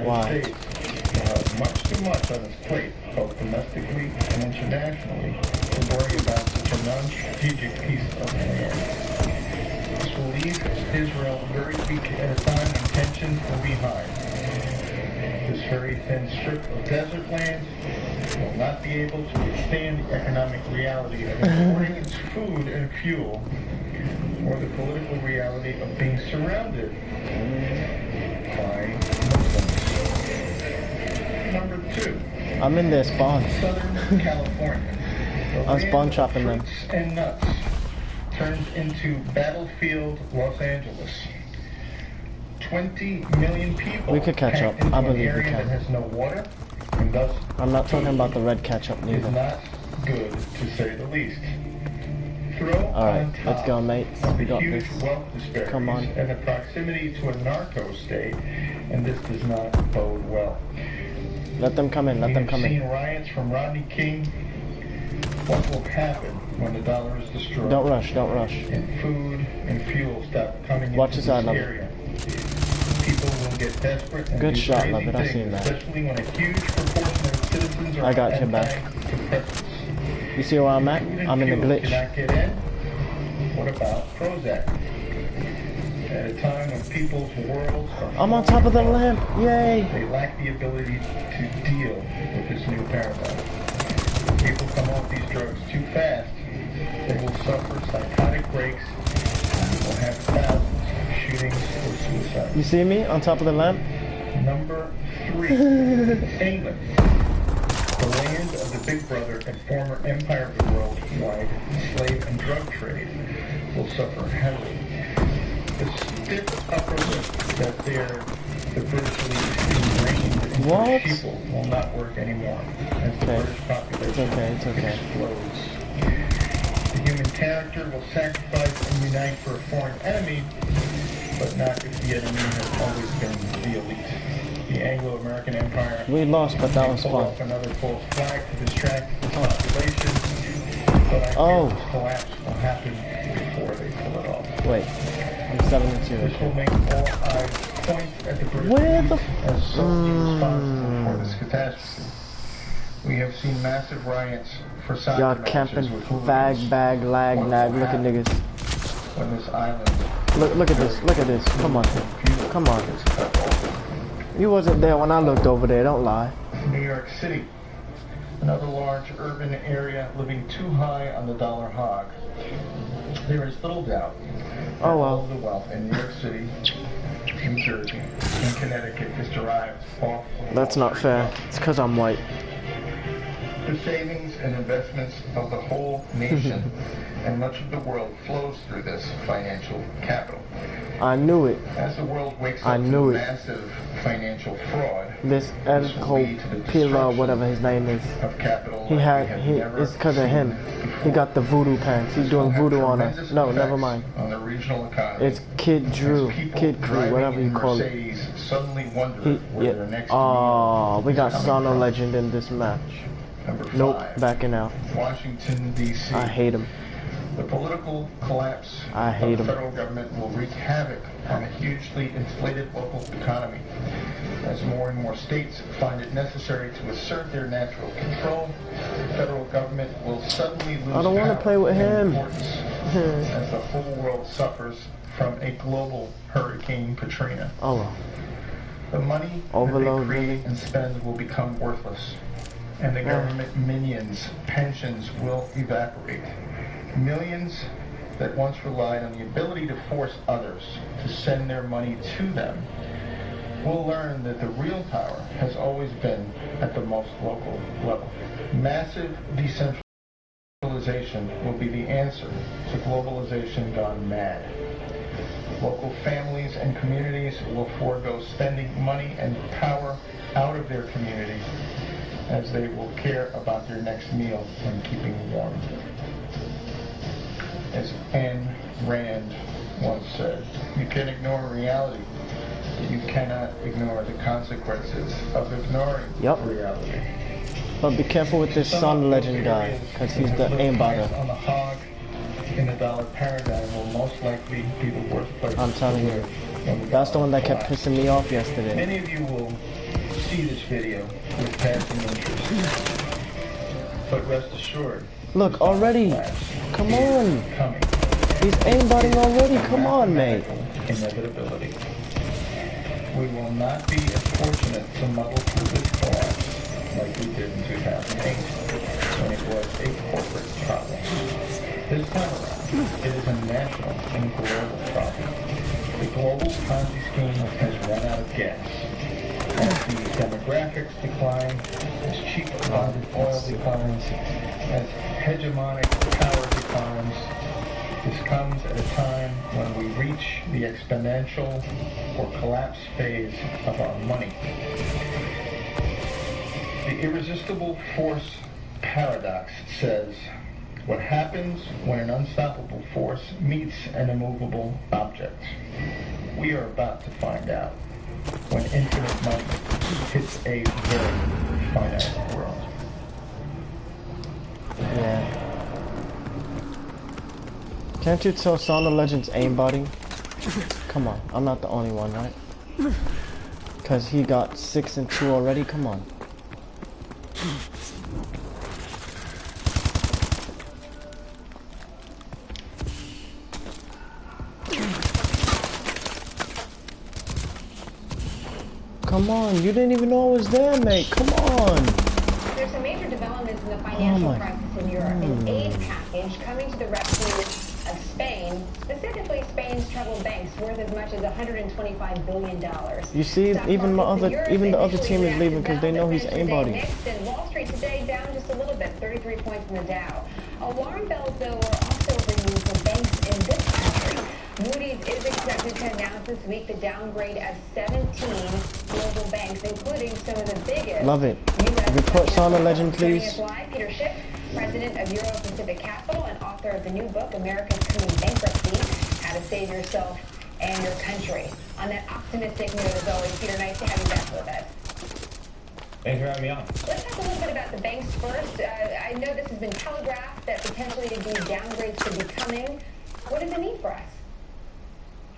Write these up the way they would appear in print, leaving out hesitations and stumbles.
United States will have much too much on its plate, both domestically and internationally, to worry about such a non-strategic piece of land. This will leave Israel very weak at a time when tensions will be high. This very thin strip of desert land will not be able to withstand the economic reality of importing its food and fuel, or the political reality of being surrounded by Muslims. Number 2. I'm in their spawn. Southern California. I'm spawn chopping them. Fruits and nuts turns into battlefield Los Angeles. 20 million people. We could catch up. I believe we can. That has no water, and thus I'm not talking about the red ketchup is neither. not good, to say the least. Alright, let's go, mate. We got this. Come on. And the proximity to a narco state, and this does not bode well. Let them come in, let them come in. We've seen riots from Rodney King. What will happen when the dollar is destroyed? Don't rush, don't rush. And food and fuel stop coming Watch into this this out, area. People will get desperate and good do shot, crazy love it. I things, seen that. especially when a huge proportion of citizens are I got your back. anti-depressants. You see where I'm at? I'm in the glitch. Cannot get in. What about Prozac? At a time when people's worlds are I'm on top of the lamp. Yay! they lack the ability to deal with this new paradigm. If people come off these drugs too fast, they will suffer psychotic breaks and will have thousands of shootings or suicides. You see me on top of the lamp? Number 3, England. The land of the big brother and former empire of the worldwide slave and drug trade will suffer heavily. The stiff upper lip that the virtually ingrained into people will not work anymore as the British population explodes. The human character will sacrifice and unite for a foreign enemy, but not if the enemy has always been the elite. The Anglo-American Empire. We lost, but that was fun. Off another false flag to distract the population, but I fear this collapse will happen before they pull it off. Wait, I'm 72. This will make all eyes point at the British as solely responsible for this catastrophe. We have seen massive riots for soccer Y'all matches camping, with hooligans. fag, bag, lag, nag, look at niggas. When this island Look at this, look at this. Come on, come on. You wasn't there when I looked over there, don't lie. New York City, another large urban area living too high on the dollar hog. There is little doubt that all of the wealth in New York City, New Jersey, and Connecticut is derived off of That's not fair. It's because I'm white. The savings and investments of the whole nation and much of the world flows through this financial capital. I knew it. As the world wakes up to massive financial fraud, this Pila, whatever his name is, of capital it's because of him. He got the voodoo pants. He's doing voodoo on us. No, never mind. On the regional economy. It's Kid Drew, Kid Crew, whatever you call it. We got Sono Legend in this match. Nope, backing out. Washington, D.C. I hate him. The political collapse of the federal government will wreak havoc on a hugely inflated local economy. As more and more states find it necessary to assert their natural control, the federal government will suddenly lose I don't want to play with him. As the whole world suffers from a global Hurricane Katrina. Oh well. The money Overload, that they create and spend will become worthless, and the government minions' pensions will evaporate. Millions that once relied on the ability to force others to send their money to them will learn that the real power has always been at the most local level. Massive decentralization will be the answer to globalization gone mad. Local families and communities will forego spending money and power out of their community, as they will care about their next meal and keeping warm. As Ayn Rand once said, you can ignore reality, but you cannot ignore the consequences of ignoring reality. But be careful with this Son Legend guy, because he's the aimbotter. On the hog in the dollar paradigm will most likely be the worst place. I'm telling you. That's the one that kept pissing me off yesterday. Many of you will see this video with passing interest. But rest assured, Look, already. Come on. coming. He's aimbotting already. Come on, mate. Inevitability. We will not be as fortunate to muddle through this collapse like we did in 2008 when it was a corporate problem. This time around, it is a national and global problem. The global Ponzi scheme has run out of gas. As the demographics decline, as cheap bonded oil declines, as hegemonic power declines, this comes at a time when we reach the exponential or collapse phase of our money. The irresistible force paradox says, what happens when an unstoppable force meets an immovable object? We are about to find out when infinite money hits a very finite world. Yeah. Can't you tell Sound of Legends aimbotting? Come on, I'm not the only one, right? Cause he got 6 and 2 already, come on. Come on, you didn't even know I was there, mate. Come on. There's some major developments in the financial crisis in Europe. An aid package coming to the rescue of Spain, specifically Spain's troubled banks, worth as much as $125 billion. You see, even the other team is leaving because they know he's aimbotting. And Wall Street today down just a little bit, 33 points in the Dow. Alarm bells, though, were also ringing for banks in this country. Moody's is expected to announce this week the downgrade of 17 global banks, including some of the biggest. Love it. Report Sound of Legend, please. Live, Peter Schiff, president of Euro Pacific Capital and author of the new book, America's Coming Bankruptcy, How to Save Yourself and Your Country. On that optimistic note, as always, Peter, nice to have you back with us. Thanks for having me on. Let's talk a little bit about the banks first. I know this has been telegraphed that potentially these downgrades could be coming. What does it mean for us?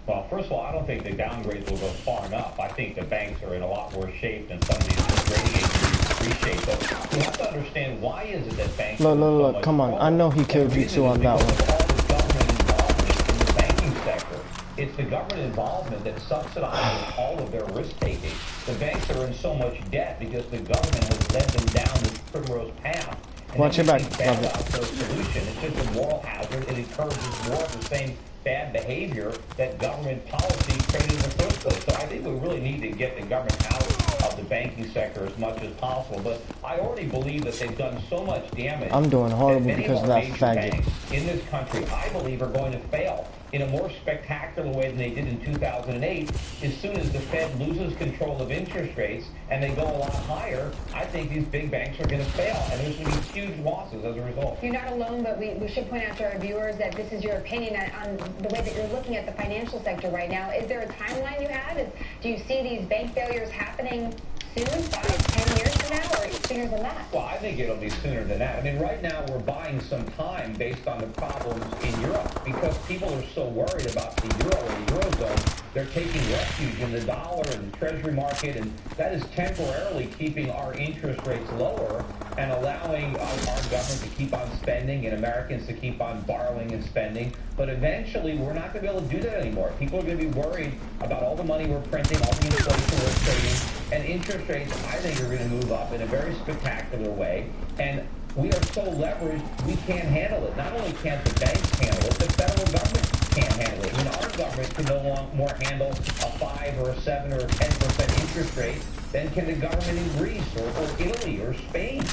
Well, first of all, I don't think the downgrades will go far enough. I think the banks are in a lot worse shape than some of these rating agencies appreciate. But you have to understand, why is it that banks... Look, come on. I know he killed you too on that one. All the government involvement in the banking sector. It's the government involvement that subsidizes all of their risk-taking. The banks are in so much debt because the government has led them down this primrose path. And watch your back. Love it. Solution. It's just a moral hazard. It encourages more of the same bad behavior that government policy created in the first place. So I think we really need to get the government out of the banking sector as much as possible. But I already believe that they've done so much damage. I'm doing horrible that because of that faggot. In this country, I believe, are going to fail in a more spectacular way than they did in 2008. As soon as the Fed loses control of interest rates and they go a lot higher, I think these big banks are going to fail, and there's going to be huge losses as a result. You're not alone, but we should point out to our viewers that this is your opinion on the way that you're looking at the financial sector right now. Is there a timeline you have? Do you see these bank failures happening soon, 5, 10 years from now, or sooner than that? Well, I think it'll be sooner than that. I mean, right now we're buying some time based on the problems in Europe because people are so worried about the euro and the eurozone. They're taking refuge in the dollar and the treasury market, and that is temporarily keeping our interest rates lower and allowing our government to keep on spending and Americans to keep on borrowing and spending. But eventually, we're not going to be able to do that anymore. People are going to be worried about all the money we're printing, all the inflation we're creating, and interest rates, I think, are going to move up in a very spectacular way. And we are so leveraged, we can't handle it. Not only can't the banks handle it, the federal government can't handle it. I mean, our government can no more handle a 5 or a 7 or a 10% interest rate than can the government in Greece or Italy or Spain.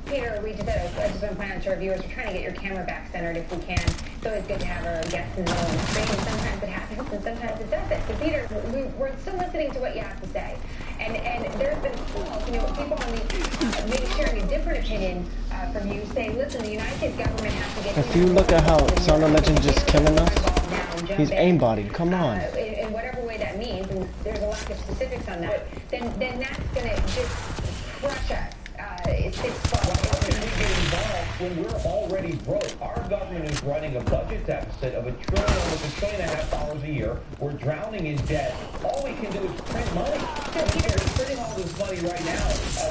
Peter, I just want to point out to our viewers, we're trying to get your camera back centered if we can. It's always good to have our guests in the middle of the screen. Sometimes it happens and sometimes it doesn't. So Peter, we're still listening to what you have to say. And there's been calls, people on the maybe sharing a different opinion from you, saying, listen, the United States government has to get... If you look at how Sound of Legend just killing us, he's aimbotting. Come on. In whatever way that means, and there's a lack of specifics on that, then that's going to just crush us. It's when we're already broke. Our government is running a budget deficit of almost $1.5 trillion a year. We're drowning in debt. All we can do is print money. So we're printing all this money money right now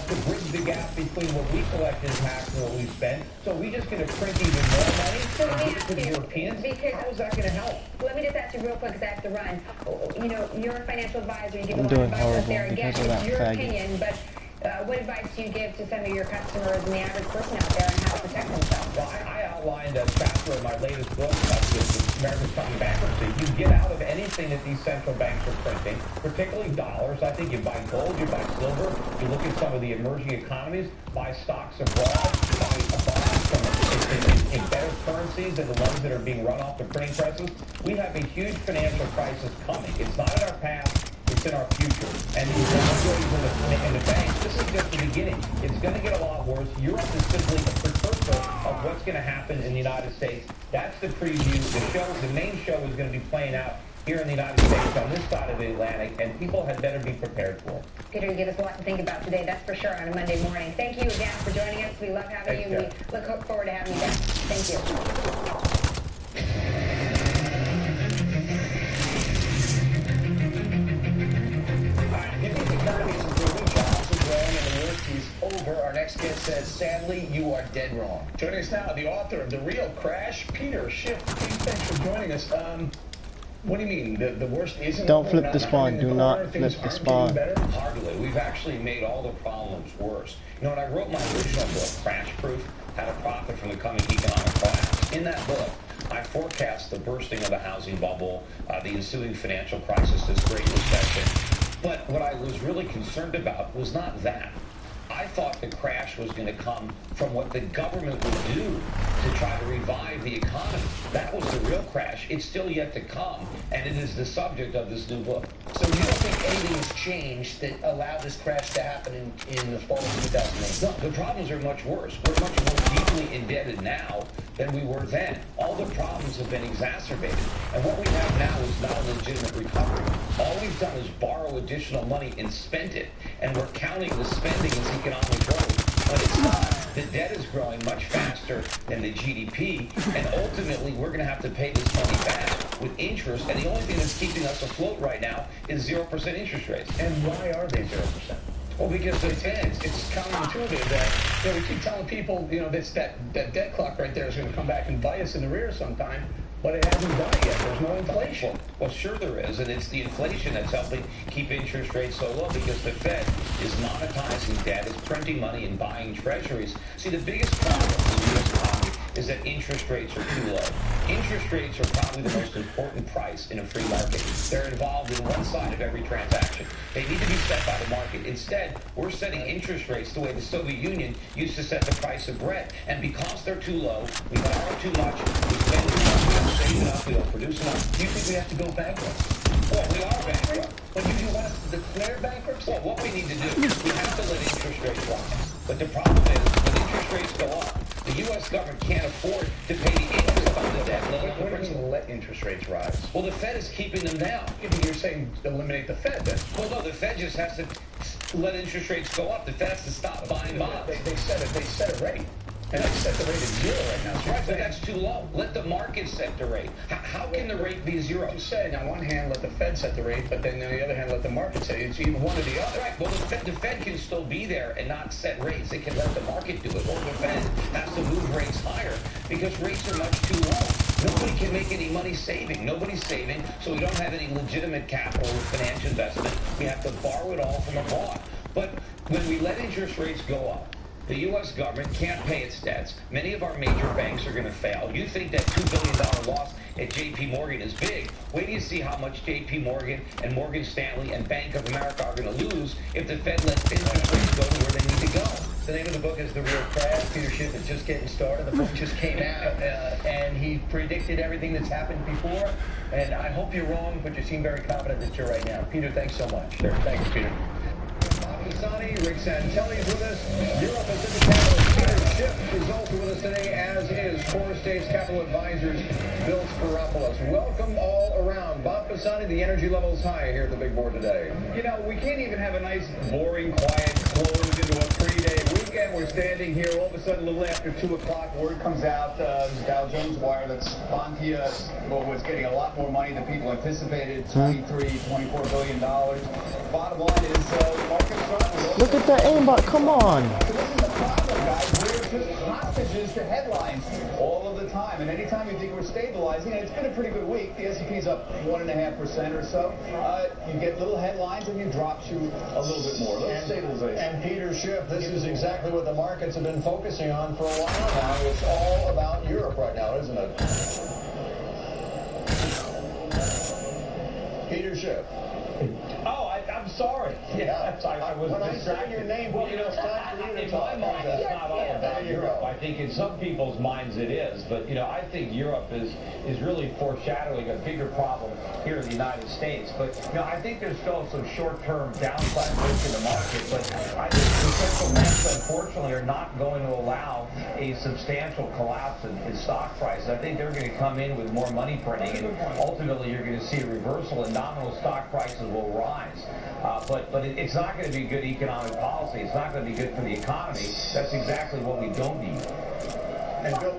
to bridge the gap between what we collect in tax and what we spend. So we just going to print even more money So and let me give it ask to the you, Europeans? because How is that going to help? let me just ask you real quick because I have to run. You know, you're a financial advisor. You give I'm a lot of doing advice out there. horrible Again, because of it's that your faggot. opinion, but what advice do you give to some of your customers and the average person out there on how to protect themselves? Well, I outlined a chapter in my latest book, America's Coming Bankruptcy. You get out of anything that these central banks are printing, particularly dollars. I think you buy gold, you buy silver, you look at some of the emerging economies, buy stocks abroad, buy bonds in better currencies than the ones that are being run off the printing presses. We have a huge financial crisis coming. It's not in our past. It's in our future. And in the banks, this is just the beginning. It's going to get a lot worse. Europe is simply a precursor of what's going to happen in the United States. That's the preview. The main show is going to be playing out here in the United States on this side of the Atlantic, and people had better be prepared for it. Peter, you give us a lot to think about today, that's for sure, on a Monday morning. Thank you again for joining us. We love having you. We look forward to having you back. Thank you. Over. Our next guest says, sadly, you are dead wrong. Joining us now, the author of The Real Crash, Peter Schiff. Pete, thanks for joining us. What do you mean? The worst isn't... Don't flip the spawn. Do not flip the spawn. Hardly. We've actually made all the problems worse. You know, when I wrote my original book, Crash Proof, How to Profit from the Coming Economic Collapse, in that book, I forecast the bursting of the housing bubble, the ensuing financial crisis, this Great Recession. But what I was really concerned about was not that. I thought the crash was going to come from what the government would do to try to revive the economy. That was the real crash. It's still yet to come, and it is the subject of this new book. So you don't think anything has changed that allowed this crash to happen in the fall of 2008? No, the problems are much worse. We're much more deeply indebted now than we were then. All the problems have been exacerbated, and what we have now is not a legitimate recovery. All we've done is borrow additional money and spent it, and we're counting the spending as economic growth, but it's not. The debt is growing much faster than the GDP, and ultimately we're going to have to pay this money back with interest, and the only thing that's keeping us afloat right now is 0% interest rates. And why are they 0%? Well, because the Fed, it's counterintuitive that we keep telling people, that debt clock right there is going to come back and bite us in the rear sometime, but it hasn't done it yet. There's no inflation. Well, sure there is, and it's the inflation that's helping keep interest rates so low because the Fed is monetizing debt, it's printing money and buying treasuries. See, the biggest problem in the U.S. economy is that interest rates are too low. Interest rates are probably the most important price in a free market. They're involved in one side of every transaction. They need to be set by the market. Instead, we're setting interest rates the way the Soviet Union used to set the price of bread. And because they're too low, we borrow too much, we spend too much, we don't save enough, we don't produce enough. Do you think we have to go bankrupt? Well, we are bankrupt. But you want us to declare bankruptcy? Well, what we need to do is we have to let interest rates rise. But the problem is, when interest rates go up, the U.S. government can't afford to pay the interest on the debt. What do you mean let interest rates rise? Well, the Fed is keeping them down. You're saying eliminate the Fed then? Well, no, the Fed just has to let interest rates go up. The Fed has to stop buying bonds. They set a rate. And they set the rate at 0 right now. So right, but that's too low. Let the market set the rate. How can the rate be 0? You said, on one hand, let the Fed set the rate, but then on the other hand, let the market set it. It's either one or the other. Right. Well, the Fed can still be there and not set rates. They can let the market do it. Or the Fed has to move rates higher because rates are much too low. Nobody can make any money saving. Nobody's saving, so we don't have any legitimate capital or financial investment. We have to borrow it all from abroad. But when we let interest rates go up, the U.S. government can't pay its debts. Many of our major banks are going to fail. You think that $2 billion loss at J.P. Morgan is big. Wait till you see how much J.P. Morgan and Morgan Stanley and Bank of America are going to lose if the Fed lets interest rates go to where they need to go. The name of the book is The Real Crash. Peter Schiff is just getting started. The book just came out, and he predicted everything that's happened before. And I hope you're wrong, but you seem very confident that you're right now. Peter, thanks so much. Sure. Thanks, Peter. Rick Santelli is with us. Euro Pacific Capital, Peter Schiff is also with us today, as is Core States Capital Advisors, Bill Sparopoulos. Welcome all around. Bob Pisani, the energy level is high here at the big board today. You know, we can't even have a nice, boring, quiet close into a 3-day weekend. We're standing here all of a sudden a little after 2 o'clock. Word comes out, Dow Jones wire, that's Bankia was getting a lot more money than people anticipated, $23, $24 billion. Bottom line is the market's starting to Look at that aimbot, come on. This is the problem, guys. We're just hostages to headlines all of the time. And anytime you think we're stabilizing, and it's been a pretty good week, the S&P's up 1.5% or so, you get little headlines and you drop to a little bit more, a little stabilization. And Peter Schiff, this is exactly what the markets have been focusing on for a while now. It's all about Europe right now, isn't it? Peter Schiff. Oh, I'm sorry. Yeah, I was when distracted. I say your name, well, you know, it's time for you to in talk. my mind, it's not all about Europe. I think in some people's minds it is, but you know, I think Europe is really foreshadowing a bigger problem here in the United States. But you know, I think there's still some short-term downside risk in the market. But I think the central banks, unfortunately, are not going to allow a substantial collapse in stock prices. I think they're going to come in with more money printing, and ultimately you're going to see a reversal, and nominal stock prices will rise. But it's not going to be good economic policy. It's not going to be good for the economy. That's exactly what we don't need. And Bill,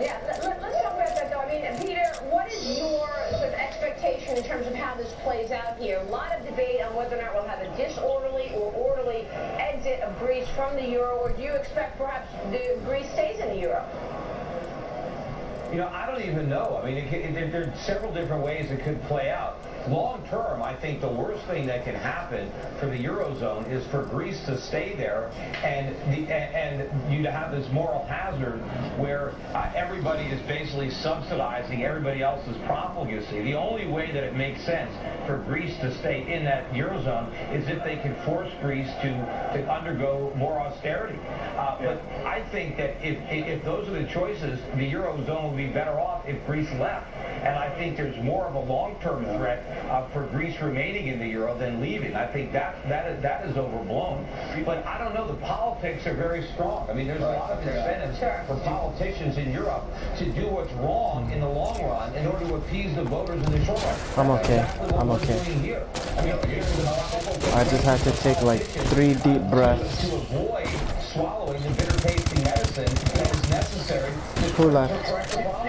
Yeah, let's talk about that though. I mean, Peter, what is your sort of expectation in terms of how this plays out here? A lot of debate on whether or not we'll have a disorderly or orderly exit of Greece from the euro, or do you expect perhaps Greece stays in the euro? You know, I don't even know. I mean, there are several different ways it could play out. Long term, I think the worst thing that can happen for the Eurozone is for Greece to stay there and you to have this moral hazard where everybody is basically subsidizing everybody else's profligacy. The only way that it makes sense for Greece to stay in that Eurozone is if they can force Greece to undergo more austerity. But I think that if those are the choices, the Eurozone would be better off if Greece left. And I think there's more of a long-term threat for Greece remaining in the euro than leaving. I think that is overblown. But I don't know. The politics are very strong. I mean, there's a lot of incentives for politicians in Europe to do what's wrong in the long run in order to appease the voters in the short run. I'm okay. I'm okay. I just had to take like 3 deep breaths. To avoid swallowing the bitter-tasting medicine that is necessary to Who left? correct the problem.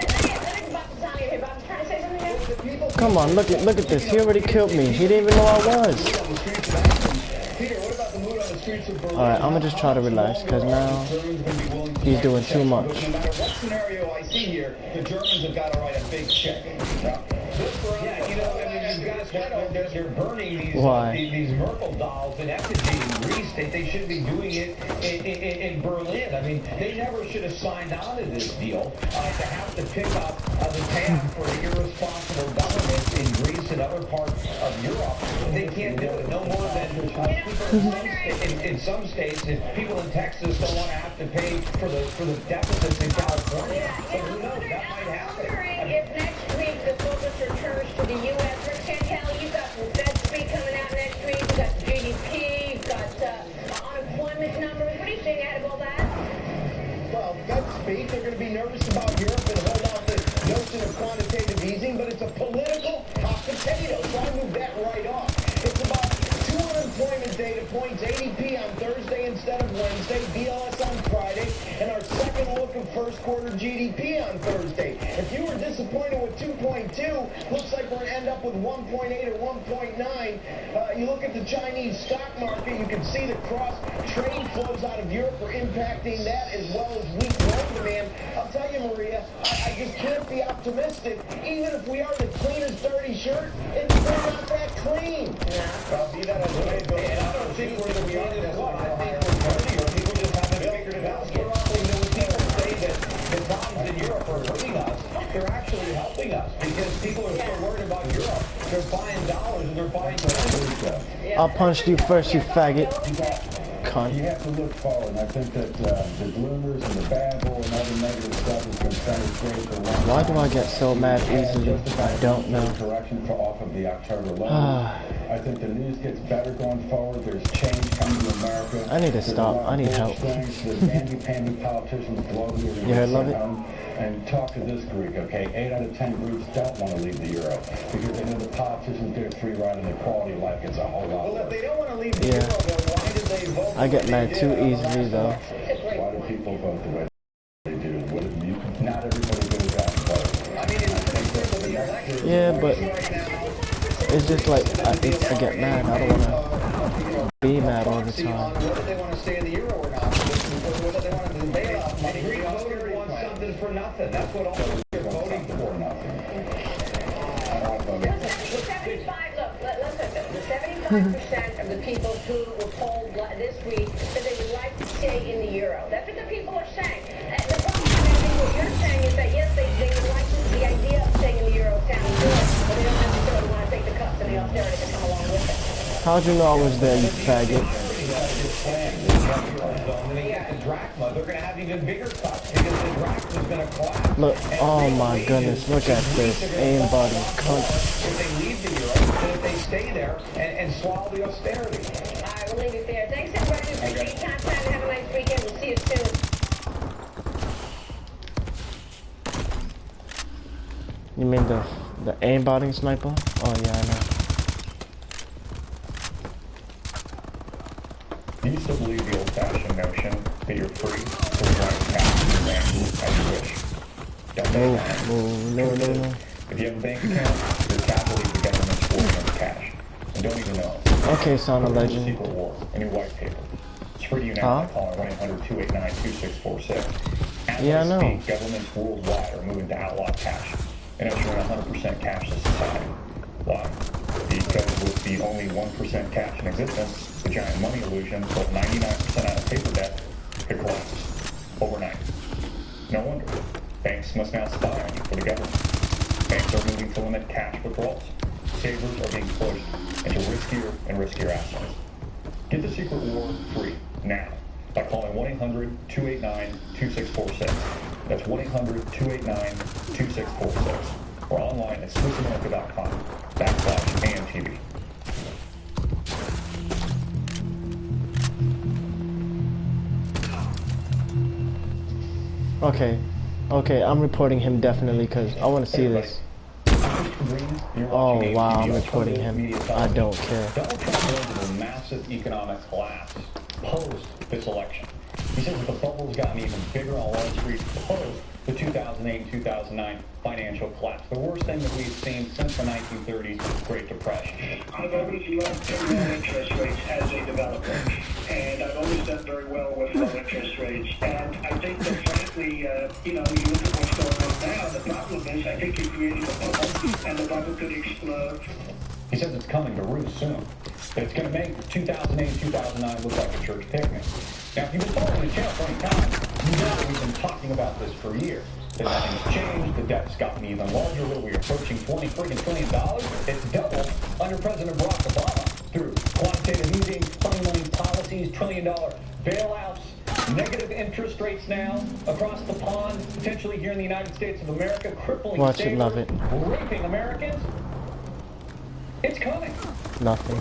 Come on, look at this. He already killed me. He didn't even know I was. Peter, what about the mood on the streets of Berlin? Alright, I'm gonna just try to relax, because now he's doing too much. No matter what scenario I see here, the Germans have got to write a big check. Yeah, you know, I mean, these guys, they're burning these Merkel dolls in effigy in Greece. They should be doing it in Berlin. I mean, they never should have signed on to this deal to have to pick up the tab for the irresponsible governments in Greece and other parts of Europe. They can't do it no more than people in some states. If people in Texas don't want to have to pay for the deficits in California, so who knows? That might happen. If next week the focus returns to the U.S., Rick Santelli, you've got some Fed speak coming out next week. You've got the GDP, you've got unemployment numbers. What do you think out of all that? Well, Fed speak, they're going to be nervous about Europe and hold out the notion of quantitative easing, but it's a political hot potato, so I move that right off. It's about 2 unemployment data points, ADP on Thursday instead of Wednesday, BLS on Friday, and our second look of first quarter GDP on Thursday. If you were disappointed with 2.2, looks like we're going to end up with 1.8 or 1.9. You look at the Chinese stock market, you can see the cross-trade flows out of Europe are impacting that as well as weak loan demand. I'll tell you, Maria, I just can't be optimistic. Even if we are the cleanest dirty shirt, it's still not that clean. Well, be that as it may, Bill, and I don't think we're going to be on this one. I think we're dirty, or people just haven't figured it out yet. When people say that the problems in Europe are hurting us, they're actually helping us because people are so worried about Europe. They're buying dollars and they're buying dollars. I'll punch you first, you faggot. Cunt. You have to look forward. I think that the bloomers and the babble and all the negative stuff has been center stage for a long time. Why do I get so mad easily? I don't know. Correction for off of the October low. I think the news gets better going forward. There's change coming to America. I need to stop. I need help. The namby-pamby politicians globally. You heard, love it? And talk to this Greek, okay? 8 out of 10 Greeks don't want to leave the euro because they know the politicians do a free ride and the quality of life gets a whole lot. Well, if they don't want to leave the euro, then why did they vote? I get mad too easily, though. Why do people vote the way they do? Not everybody goes out and votes. I mean, it's the election. Yeah, but it's just like I get mad. I don't want to. be mad all the proxy on time. whether they want to stay in the euro or not, whether they want to bail out And money. Greek voters want something for nothing. That's what all they're voting for. The 75, look, listen, the 75% of the people who were polled this week said they would like to stay in the euro. That's what the people are saying. The problem is, I think what you're saying is that, yes, they would like the idea of staying in the euro sounds good, but they don't necessarily want to take the cuts and the austerity that come along with it. How'd you know I was there, you faggot? They're going to have even bigger cuts because the drachma is going to collapse. Look, oh my goodness, look at this aimbody cunt. If they leave the euro, and if they stay there and swallow the austerity. All right, we'll leave it there. Thanks, everybody. Appreciate your time. Have a nice weekend. We'll see you soon. You mean the aimbotting sniper? Oh yeah, I know. Do you still believe the old-fashioned notion that you're free to withdraw your cash from your bank as you wish? Don't No, make that. no. If you have a bank account, you're capitally the government's holding of cash. And don't even know it. Okay, Son of It's a Legend. secret war, a new white paper. It's free to you now by calling 1-800-289-2646. As Yeah, I know. speak, governments worldwide are moving to outlaw cash and ensuring 100% cashless society. Why? Because with the only 1% cash in existence, the giant money illusion sold 99% out of paper debt could collapse overnight. No wonder. Banks must now spy on you for the government. Banks are moving to limit cash withdrawals. Savers are being pushed into riskier and riskier assets. Get the secret war free now by calling 1-800-289-2646. That's 1-800-289-2646. Or online at SwissAmerica.com/AMTV. Okay, I'm reporting him definitely because I want to see this. Oh wow, I'm reporting him. I don't care. Donald Trump warned of a massive economic collapse post this election. He says that the bubble has gotten even bigger on Wall Street post the 2008 and 2009 financial collapse. The worst thing that we've seen since the 1930s Great Depression. I've always loved low interest rates as a developer, and I've always done very well with low interest rates. And I think that frankly, you look at what's going on now, the problem is I think you're creating a bubble, and the bubble could explode. He says it's coming to roost soon. That it's going to make 2008 2009 look like a church picnic. Now, if you've been following the channel for any time, you know that we've been talking about this for years. That nothing's changed, the debt's gotten even larger, what are we approaching $20 trillion? It's doubled under President Barack Obama through quantitative easing, funding money policies, $1 trillion bailouts, negative interest rates now across the pond, potentially here in the United States of America, crippling Watch it, savers, love it. raping Americans. It's coming. Nothing.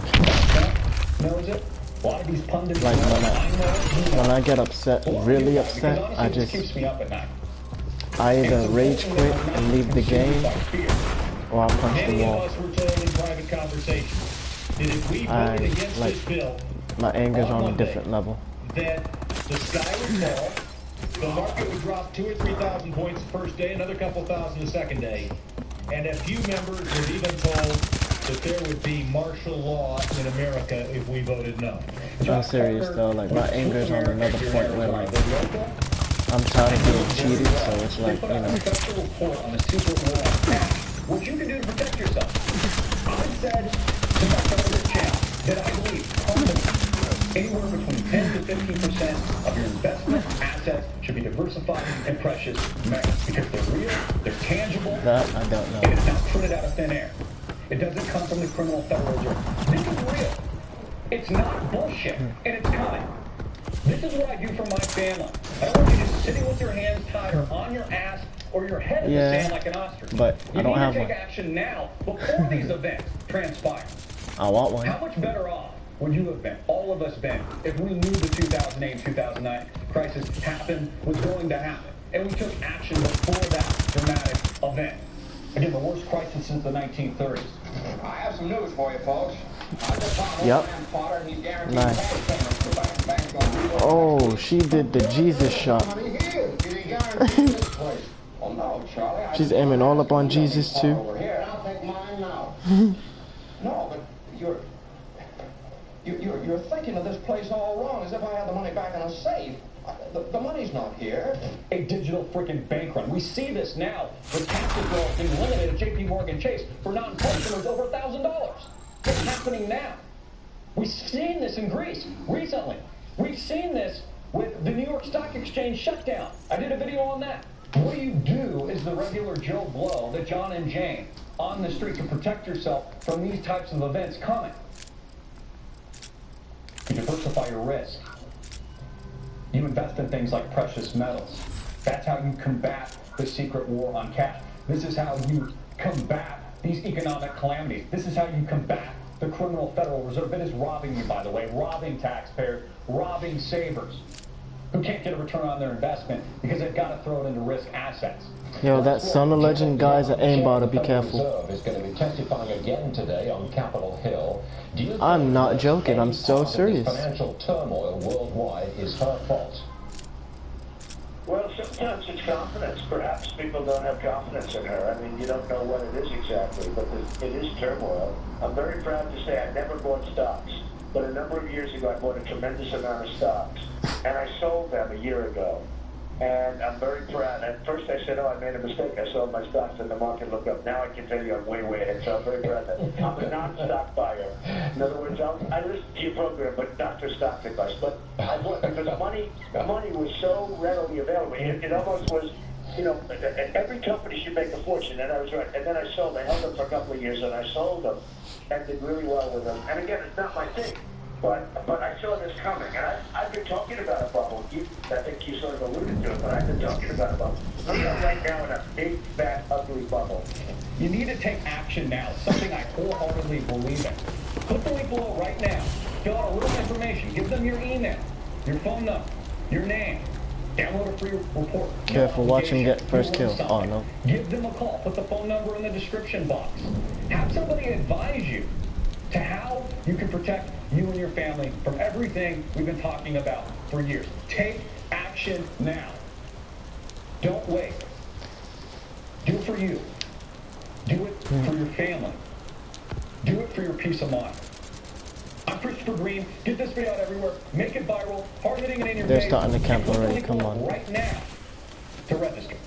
Knows it. A lot of these pundits. Like when I get upset, really upset, I just keeps me up at night. I either rage quit and leave the game, or I'll punch the Many of wall. us were told in private conversation that if we voted against this bill, My anger's on a different level. that the sky would fall, the market would drop 2,000 or 3,000 points the first day, another couple thousand the second day, and a few members were even told that there would be martial law in America if we voted no. I'm serious though, like my anger's on another point where like I'm tired of getting cheated, so it's like, Put out a special report on the secret war on cash. What you can do to protect yourself. I've said since I started this channel that I believe anywhere between 10 to 15% of your investment assets should be diversified in precious metals because they're real, they're tangible, that I don't know. and it's not printed out of thin air. It doesn't come from the criminal Federal Reserve. This is real. It's not bullshit, and it's coming. This is what I do for my family. I don't want you just sitting with your hands tied or on your ass or your head in the sand like an ostrich. But I don't have You one. need to take action now before these events transpire. I want one. How much better off would you have been, all of us been, if we knew the 2008, 2009 crisis happened, was going to happen, and we took action before that dramatic event? Again, the worst crisis since the 1930s. I have some news for you, folks. Yep. Nice. Oh, she did the Jesus shot. She's aiming all up on Jesus too. I'll take mine now. No, but you're thinking this place all wrong, as if I had the money back in a safe. The money's not here. A digital freaking bank run. We see this now with cash withdrawals being limited at JP Morgan Chase for non-customers over $1,000. What's happening now? We've seen this in Greece recently. We've seen this with the New York Stock Exchange shutdown. I did a video on that. What do you do as the regular Joe Blow, the John and Jane, on the street to protect yourself from these types of events coming? You diversify your risk. You invest in things like precious metals. That's how you combat the secret war on cash. This is how you combat these economic calamities. This is how you combat the criminal Federal Reserve. It is robbing you, by the way, robbing taxpayers, robbing savers who can't get a return on their investment because they've got to throw it into risk assets. Yo, that Son of Legend guy's an aimbot, be careful. Is going to be testifying again today on Capitol Hill. I'm not joking, I'm so serious. Financial turmoil worldwide is her fault. Well, sometimes it's confidence. Perhaps people don't have confidence in her. I mean, you don't know what it is exactly, but it is turmoil. I'm very proud to say I never bought stocks, but a number of years ago I bought a tremendous amount of stocks, and I sold them a year ago. And I'm very proud. At first I said, oh, I made a mistake. I sold my stocks and the market looked up. Now I can tell you I'm way ahead. So I'm very proud that I'm a non-stock buyer. In other words, I listen to your program, but not for stock advice. But I bought because the money was so readily available. It almost was, you know, every company should make a fortune. And I was right. And then I sold. I held them for a couple of years and I sold them and did really well with them. And again, it's not my thing. But I saw this coming, and I've been talking about a bubble. I think you sort of alluded to it, but I've been talking about a bubble. I'm not right now in a big, fat, ugly bubble. You need to take action now, something I wholeheartedly believe in. Click the link below right now. Fill out a little information. Give them your email, your phone number, your name. Download a free report. Careful, watch him get first kill. Oh, no. Give them a call. Put the phone number in the description box. Have somebody advise you to how you can protect you and your family from everything we've been talking about for years. Take action now. Don't wait. Do it for you. Do it for your family. Do it for your peace of mind. I'm Christopher Green. Get this video out everywhere. Make it viral. Hard hitting and in your face. They're starting to camp already. Come on. Right now to register.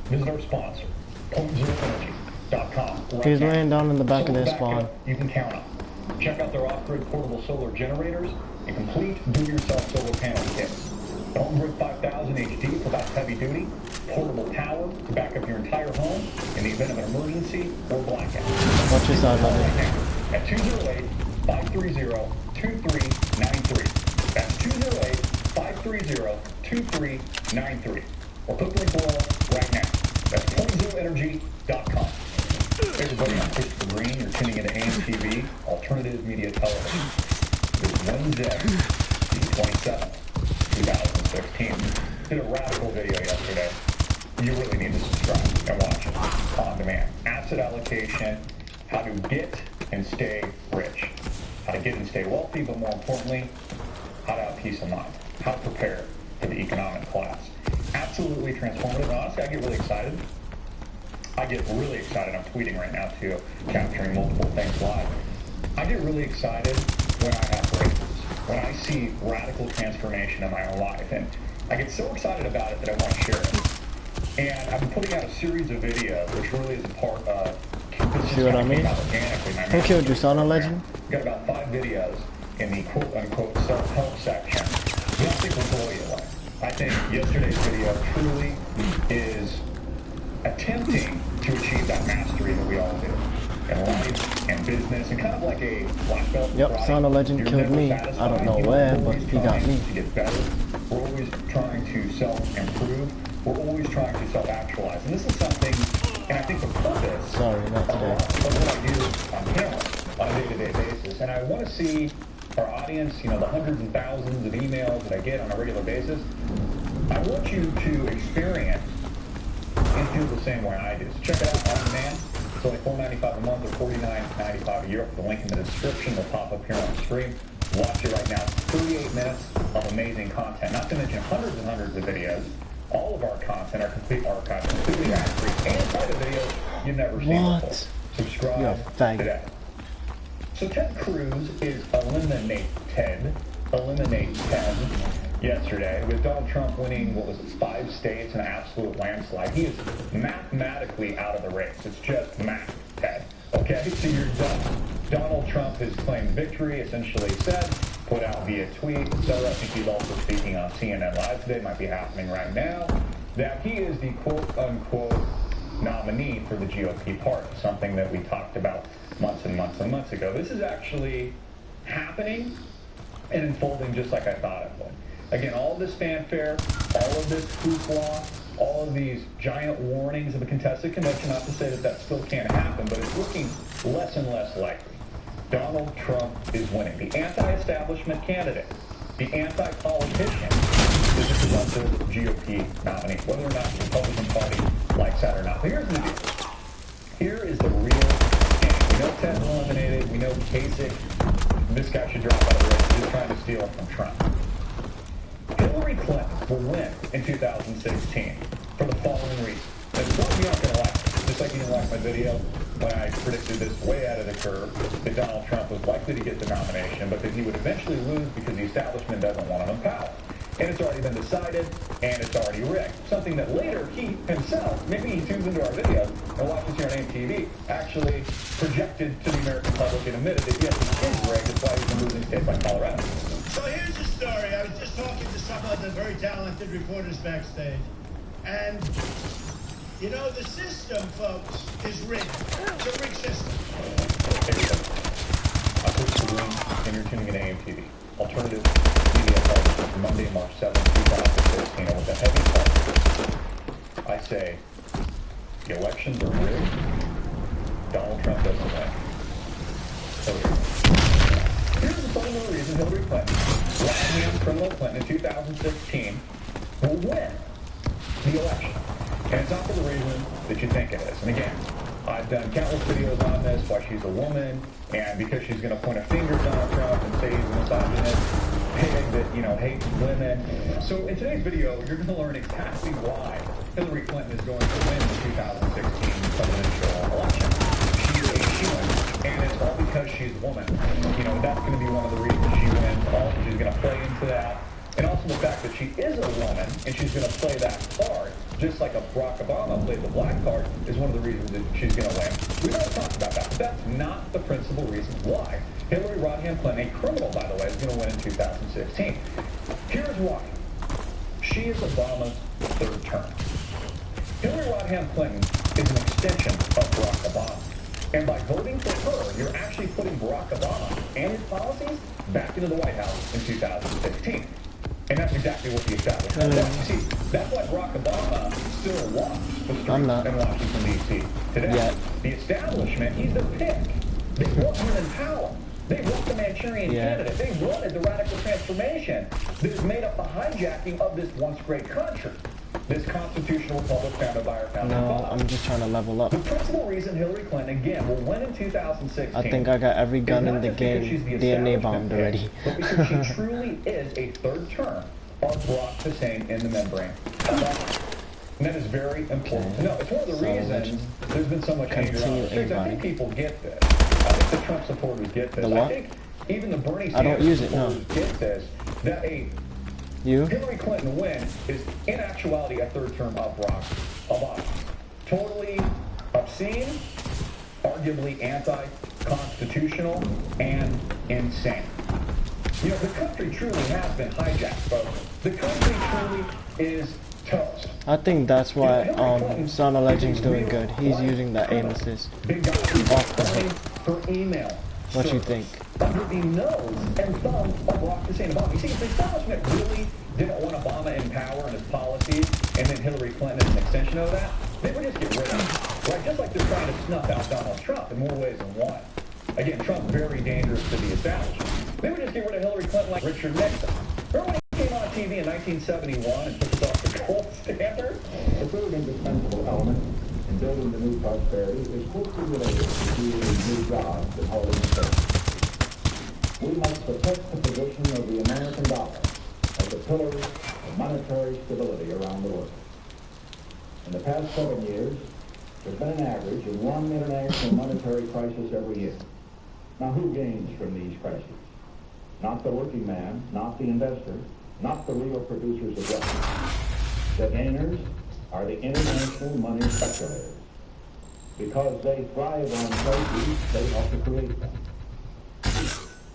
Visit our sponsor, PointZeroEnergy.com. He's laying down in the back of their spawn. You can count on. Check out their off-grid portable solar generators and complete do-it-yourself solar panel kits. On-grid 5000 HD provides heavy duty, portable power to back up your entire home in the event of an emergency or blackout. Watch your side, right now at 208-530-2393. That's 208-530-2393. Or click the link below right now. That's PointZeroEnergy.com. Hey everybody, I'm Christopher Green. You're tuning into AMTV, Alternative Media Television. It's Wednesday, the 27th, 2016. Did a radical video yesterday. You really need to subscribe and watch it on demand. Asset allocation, how to get and stay rich. How to get and stay wealthy, but more importantly, how to have peace of mind. How to prepare for the economic collapse. Absolutely transformative. And honestly, I get really excited. I'm tweeting right now too, capturing multiple things live. I get really excited when I have breakthroughs, when I see radical transformation in my own life. And I get so excited about it that I want to share it. And I've been putting out a series of videos, which really is a part of... See what I mean? Who killed you, Son of Legend? We've got about 5 videos in the quote-unquote self-help section. Nothing will blow you away. I think yesterday's video truly is attempting to achieve that mastery that we all do in life and business, and kind of like a black belt. Yep, Son of Legend killed me. I don't know where, but he got me. To get better. We're always trying to self-improve. we're always trying to self-actualize. And this is something, and I think the purpose Sorry, not today. of what I do on camera on a day-to-day basis. And I want to see our audience, you know, the hundreds and thousands of emails that I get on a regular basis. I want you to experience and feel the same way I do. So check it out on demand. It's only $4.95 a month or $49.95 a year. The link in the description will pop up here on the screen. Watch it right now. 38 minutes of amazing content, not to mention hundreds and hundreds of videos. All of our content, our complete archive, completely ad-free, and private videos you've never seen before. Subscribe today. So Ted Cruz is eliminate Ted yesterday, with Donald Trump winning, what was it, 5 states in an absolute landslide. He is mathematically out of the race. It's just math, Ted. Okay, so you're done. Donald Trump has claimed victory, essentially said, put out via tweet, etc. I think he's also speaking on CNN Live today, might be happening right now, that he is the quote-unquote nominee for the GOP party, something that we talked about months and months and months ago. This is actually happening and unfolding just like I thought it would. Again, all of this fanfare, all of this hoopla, all of these giant warnings of a contested convention, not to say that that still can't happen, but it's looking less and less likely. Donald Trump is winning. The anti-establishment candidate, the anti-politician, is the presumptive GOP nominee, whether or not the Republican Party likes that or not. But here's the deal. Here is the real game. We know Ted's eliminated. We know Kasich, this guy should drop out of the race. He's trying to steal it from Trump. Hillary Clinton will win in 2016 for the following reason. And some of you aren't going to like it. Just like you didn't like my video when I predicted this way out of the curve, that Donald Trump was likely to get the nomination, but that he would eventually lose because the establishment doesn't want him in power. And it's already been decided, and it's already rigged. Something that later he himself, maybe he tunes into our videos and watches here on AMTV, actually projected to the American public and admitted that yes, it is rigged. That's why he's been losing states like Colorado. So here's the story. I was just talking to some of the very talented reporters backstage. And, you know, the system, folks, is rigged. It's a rigged system. I'm Chris Green, and you're tuning in to AMTV. Alternative media television, Monday, March 7, 2016. And with a heavy heart, I say the elections are rigged. Donald Trump doesn't win. Here's the fundamental reason Hillary Clinton, right-hand criminal Clinton in 2016, will win the election. And it's not for the reason that you think it is. And again, I've done countless videos on this, why she's a woman, and because she's going to point a finger at Donald Trump and say he's a misogynist, pig that, you know, hates women. So in today's video, you're going to learn exactly why Hillary Clinton is going to win the 2016 presidential election. She's a shoo-in, and it's all because she's a woman. You know, that's going to be one of the reasons she wins. Also, she's going to play into that. And also the fact that she is a woman, and she's going to play that card, just like a Barack Obama played the black card, is one of the reasons that she's going to win. We've already talked about that, but that's not the principal reason why Hillary Rodham Clinton, a criminal, by the way, is going to win in 2016. Here's why. She is Obama's third term. Hillary Rodham Clinton is an extension of Barack Obama. And by voting for her, you're actually putting Barack Obama and his policies back into the White House in 2016. And that's exactly what the establishment does. You see, that's why Barack Obama still walks the streets in Washington, D.C. today. Yet. The establishment, he's their pick. They want him in power. They want the Manchurian candidate. They wanted the radical transformation that has made up the hijacking of this once great country. This constitutional republic founded by our founding fathers. I'm just trying to level up. The principal reason Hillary Clinton, again, will win in 2016... I think I got every gun in the game DNA bombed already. But because she truly is a third term of Barack Hussein in the membrane. And that is very important to know. It's one of the reasons there's been so much anger on the streets. I think people get this. I think the Trump supporters get this. I think even the Bernie Sanders supporters get this. That Hillary Clinton win is in actuality a third term of Barack Obama. Totally obscene, arguably anti-constitutional, and insane. You know, the country truly has been hijacked, folks. The country truly is toast. I think that's why Son of Legend's doing good. He's using the aim assist off the hook. For email. What you think? Under the nose and thumb of Barack Hussein Obama. You see, if the establishment really didn't want Obama in power and his policies, and then Hillary Clinton is an extension of that, they would just get rid of him. Right? Just like they're trying to snuff out Donald Trump in more ways than one. Again, Trump's very dangerous to the establishment. They would just get rid of Hillary Clinton like Richard Nixon. Remember when he came on TV in 1971 and took us off the gold standard? The third indispensable element in building the new prosperity is closely related to creating new jobs and holding space. We must protect the position of the American dollar as a pillar of monetary stability around the world. In the past 7 years, there's been an average of one international monetary crisis every year. Now, who gains from these crises? Not the working man, not the investor, not the real producers of wealth. The gainers are the international money speculators. Because they thrive on crises, they help to create them.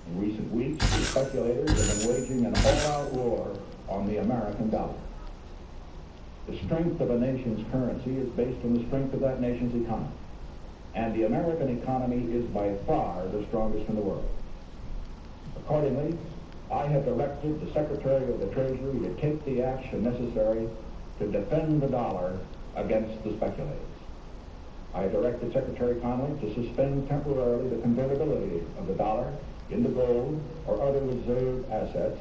In recent weeks, the speculators have been waging an all-out war on the American dollar. The strength of a nation's currency is based on the strength of that nation's economy. And the American economy is by far the strongest in the world. Accordingly, I have directed the Secretary of the Treasury to take the action necessary to defend the dollar against the speculators. I have directed Secretary Connolly to suspend temporarily the convertibility of the dollar into gold or other reserve assets,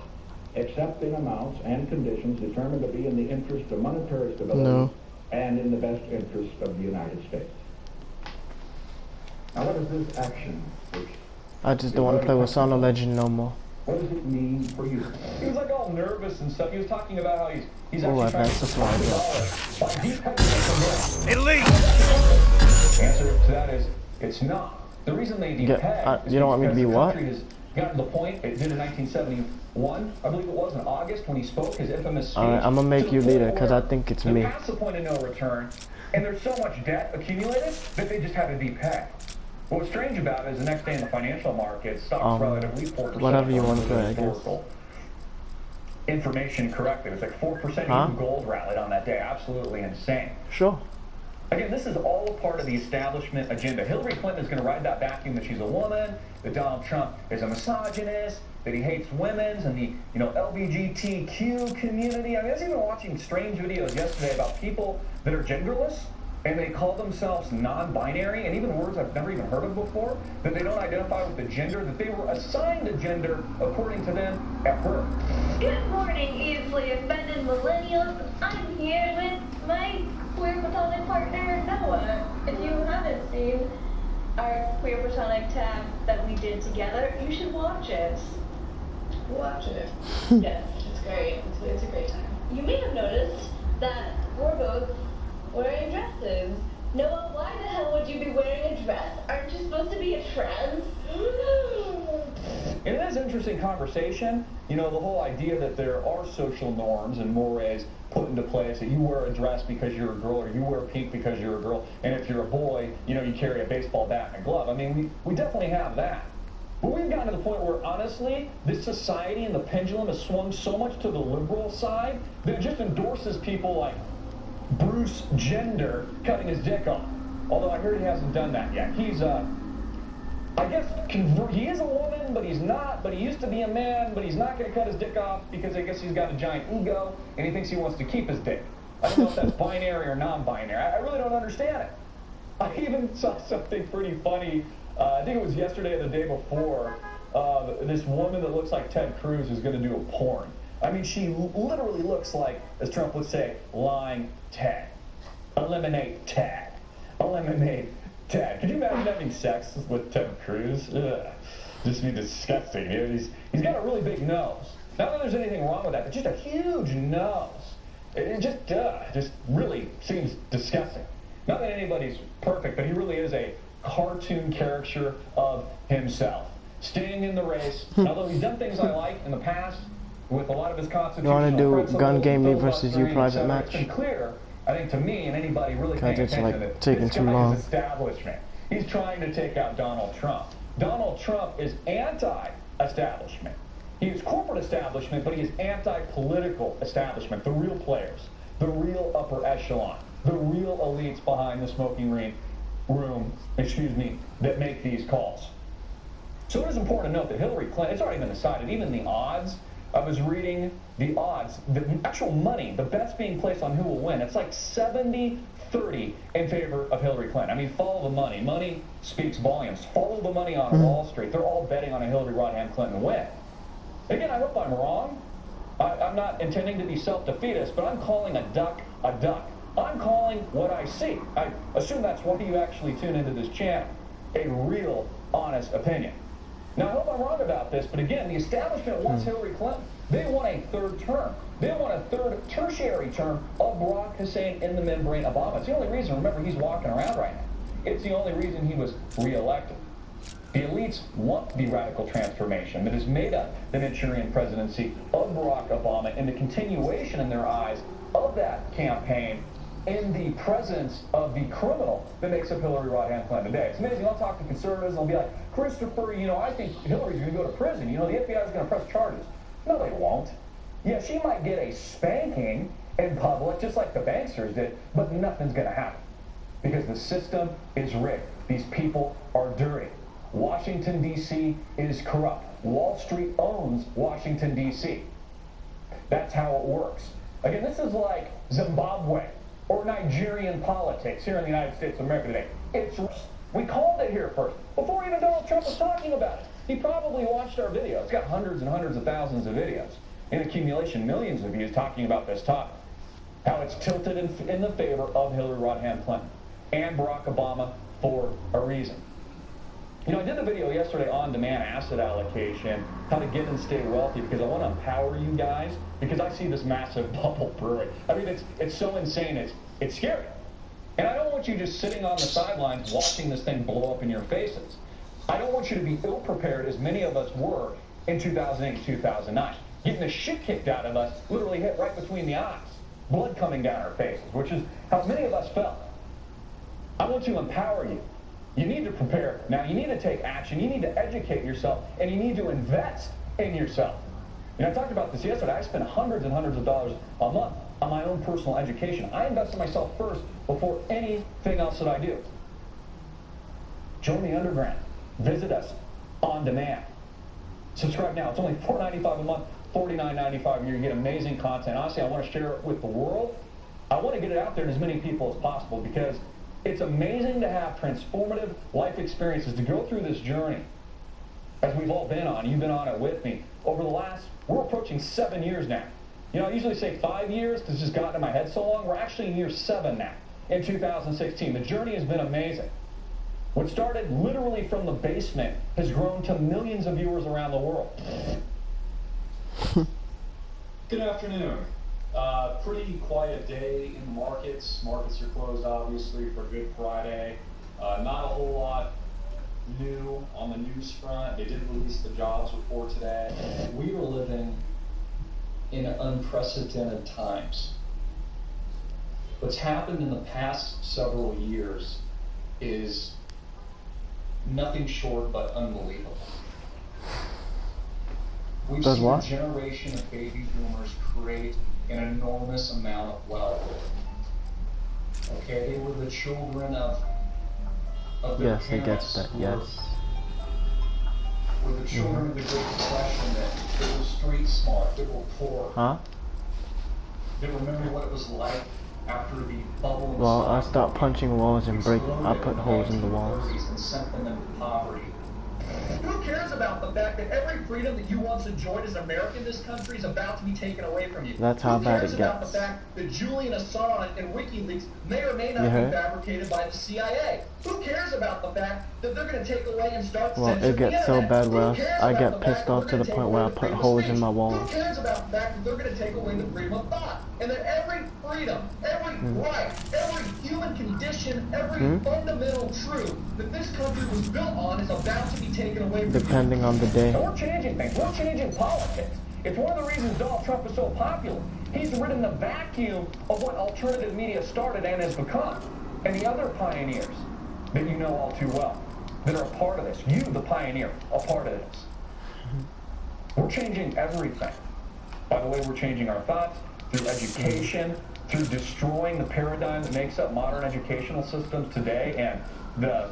except in amounts and conditions determined to be in the interest of monetary stability and in the best interest of the United States. Now, what is this action? I just don't want to play with Son of Legend no more. What does it mean for you? He was like all nervous and stuff. He was talking about how he's Oh, actually trying to that's the by depegging it from there. The answer to that is it's not. The reason they depeg is you don't want me to be what? Has gotten to the point it did in 1971, I believe it was in August when he spoke his infamous speech. Alright, I'm gonna make you leader because I think it's me. Past the point of no return, and there's so much debt accumulated that they just had to depeg. What's strange about it is the next day in the financial markets, stocks relatively 4%. Whatever you want to say, I guess. Information corrected. It's like 4%. Even gold rallied on that day. Absolutely insane. Sure. Again, this is all a part of the establishment agenda. Hillary Clinton is going to ride that vacuum that she's a woman, that Donald Trump is a misogynist, that he hates women's and the LGBTQ community. I mean, I was even watching strange videos yesterday about people that are genderless, and they call themselves non-binary, and even words I've never even heard of before, that they don't identify with the gender, that they were assigned a gender according to them at birth. Good morning, easily offended millennials. I'm here with my queer platonic partner, Noah. If you haven't seen our queer platonic tab that we did together, you should watch it. Watch it. Yes, it's great. It's a great time. You may have noticed that we're both wearing dresses. Noah, why the hell would you be wearing a dress? Aren't you supposed to be a trans? It is an interesting conversation. The whole idea that there are social norms and mores put into place, that you wear a dress because you're a girl, or you wear pink because you're a girl, and if you're a boy, you carry a baseball bat and a glove. I mean, we definitely have that. But we've gotten to the point where, honestly, this society and the pendulum has swung so much to the liberal side that it just endorses people like Bruce Jenner cutting his dick off. Although I heard he hasn't done that yet. He's, I guess, he is a woman, but he's not. But he used to be a man, but he's not going to cut his dick off because I guess he's got a giant ego, and he thinks he wants to keep his dick. I don't know if that's binary or non-binary. I really don't understand it. I even saw something pretty funny. I think it was yesterday or the day before. This woman that looks like Ted Cruz is going to do a porn. I mean, she literally looks like, as Trump would say, lying Ted. Eliminate Ted. Eliminate Ted. Could you imagine having sex with Ted Cruz? Ugh. Just be disgusting. He's got a really big nose. Not that there's anything wrong with that, but just a huge nose. It just really seems disgusting. Not that anybody's perfect, but he really is a cartoon caricature of himself. Staying in the race, although he's done things I like in the past, with a lot of his constitutional principles. You want to do gun game me versus you private match? It's been clear, I think, to me and anybody really paying it's attention like that taking this too guy long. is establishment. He's trying to take out Donald Trump. Donald Trump is anti-establishment. He is corporate establishment, but he is anti-political establishment. The real players, the real upper echelon, the real elites behind the smoking room, that make these calls. So it is important to note that Hillary Clinton, it's already been decided, even the odds I was reading the odds, the actual money, the bets being placed on who will win. It's like 70-30 in favor of Hillary Clinton. I mean, follow the money. Money speaks volumes. Follow the money on Wall Street. They're all betting on a Hillary Rodham Clinton win. Again, I hope I'm wrong. I'm not intending to be self-defeatist, but I'm calling a duck a duck. I'm calling what I see. I assume that's why you actually tune into this channel. A real, honest opinion. Now, I hope I'm wrong about this, but again, the establishment wants Hillary Clinton. They want a third term. They want a third tertiary term of Barack Hussein in the membrane Obama. It's the only reason, remember, he's walking around right now. It's the only reason he was reelected. The elites want the radical transformation that has made up the Manchurian presidency of Barack Obama and the continuation in their eyes of that campaign in the presence of the criminal that makes up Hillary Rodham Clinton today. It's amazing. I'll talk to conservatives and I'll be like, Christopher, you know, I think Hillary's going to go to prison. You know, the FBI is going to press charges. No, they won't. Yeah, she might get a spanking in public, just like the banksters did, but nothing's going to happen because the system is rigged. These people are dirty. Washington, D.C. is corrupt. Wall Street owns Washington, D.C. That's how it works. Again, this is like Zimbabwe or Nigerian politics here in the United States of America today. We called it here first, before even Donald Trump was talking about it. He probably watched our video. It's got hundreds and hundreds of thousands of videos. In accumulation, millions of views talking about this topic. How it's tilted in the favor of Hillary Rodham Clinton and Barack Obama for a reason. You know, I did the video yesterday on demand asset allocation, how to get and stay wealthy, because I want to empower you guys, because I see this massive bubble brewing. I mean, it's so insane, it's scary. And I don't want you just sitting on the sidelines watching this thing blow up in your faces. I don't want you to be ill-prepared, as many of us were in 2008, 2009. Getting the shit kicked out of us, literally hit right between the eyes. Blood coming down our faces, which is how many of us felt. I want to empower you. You need to prepare. Now, you need to take action. You need to educate yourself, and you need to invest in yourself. You know, I talked about this yesterday. I spend hundreds and hundreds of dollars a month on my own personal education. I invest in myself first before anything else that I do. Join the underground. Visit us on demand. Subscribe now. It's only $4.95 a month, $49.95 a year. You get amazing content. Honestly, I want to share it with the world. I want to get it out there to as many people as possible because it's amazing to have transformative life experiences, to go through this journey, as we've all been on. You've been on it with me. Over the last, we're approaching 7 years now. You know, I usually say 5 years because it's just gotten in my head so long. We're actually in year 7 now, in 2016. The journey has been amazing. What started literally from the basement has grown to millions of viewers around the world. Good afternoon. Pretty quiet day in the markets. Markets are closed, obviously, for Good Friday. Not a whole lot new on the news front. They did release the jobs report today. We are living in unprecedented times. What's happened in the past several years is nothing short but unbelievable. We've seen a generation of baby boomers create an enormous amount of wealth. Okay, they were the children of their parents. Yes, it gets that, yes. Were the children of the Great Depression that were street smart, that were poor. Huh? They remember what it was like after the bubble. Well, I stopped punching walls and I put holes in the walls. And sent them into poverty. Who cares about the fact that every freedom that you once enjoyed as an American in this country is about to be taken away from you? That's how bad it gets. Who cares about the fact that Julian Assange and WikiLeaks may or may not be fabricated by the CIA? Who cares about the fact that they're going to take away and start censoring the internet? Well, it gets so bad where I get pissed off to the point where I put holes in my walls. Who cares about the fact that they're going to take away the freedom of thought? And that every freedom, every right, every human condition, every fundamental truth that this country was built on is about to be taken away from you. Depending on the day. And we're changing things. We're changing politics. It's one of the reasons Donald Trump is so popular. He's ridden the vacuum of what alternative media started and has become. And the other pioneers that you know all too well, that are a part of this. You, the pioneer, a part of this. We're changing everything. By the way, we're changing our thoughts through education, through destroying the paradigm that makes up modern educational systems today and the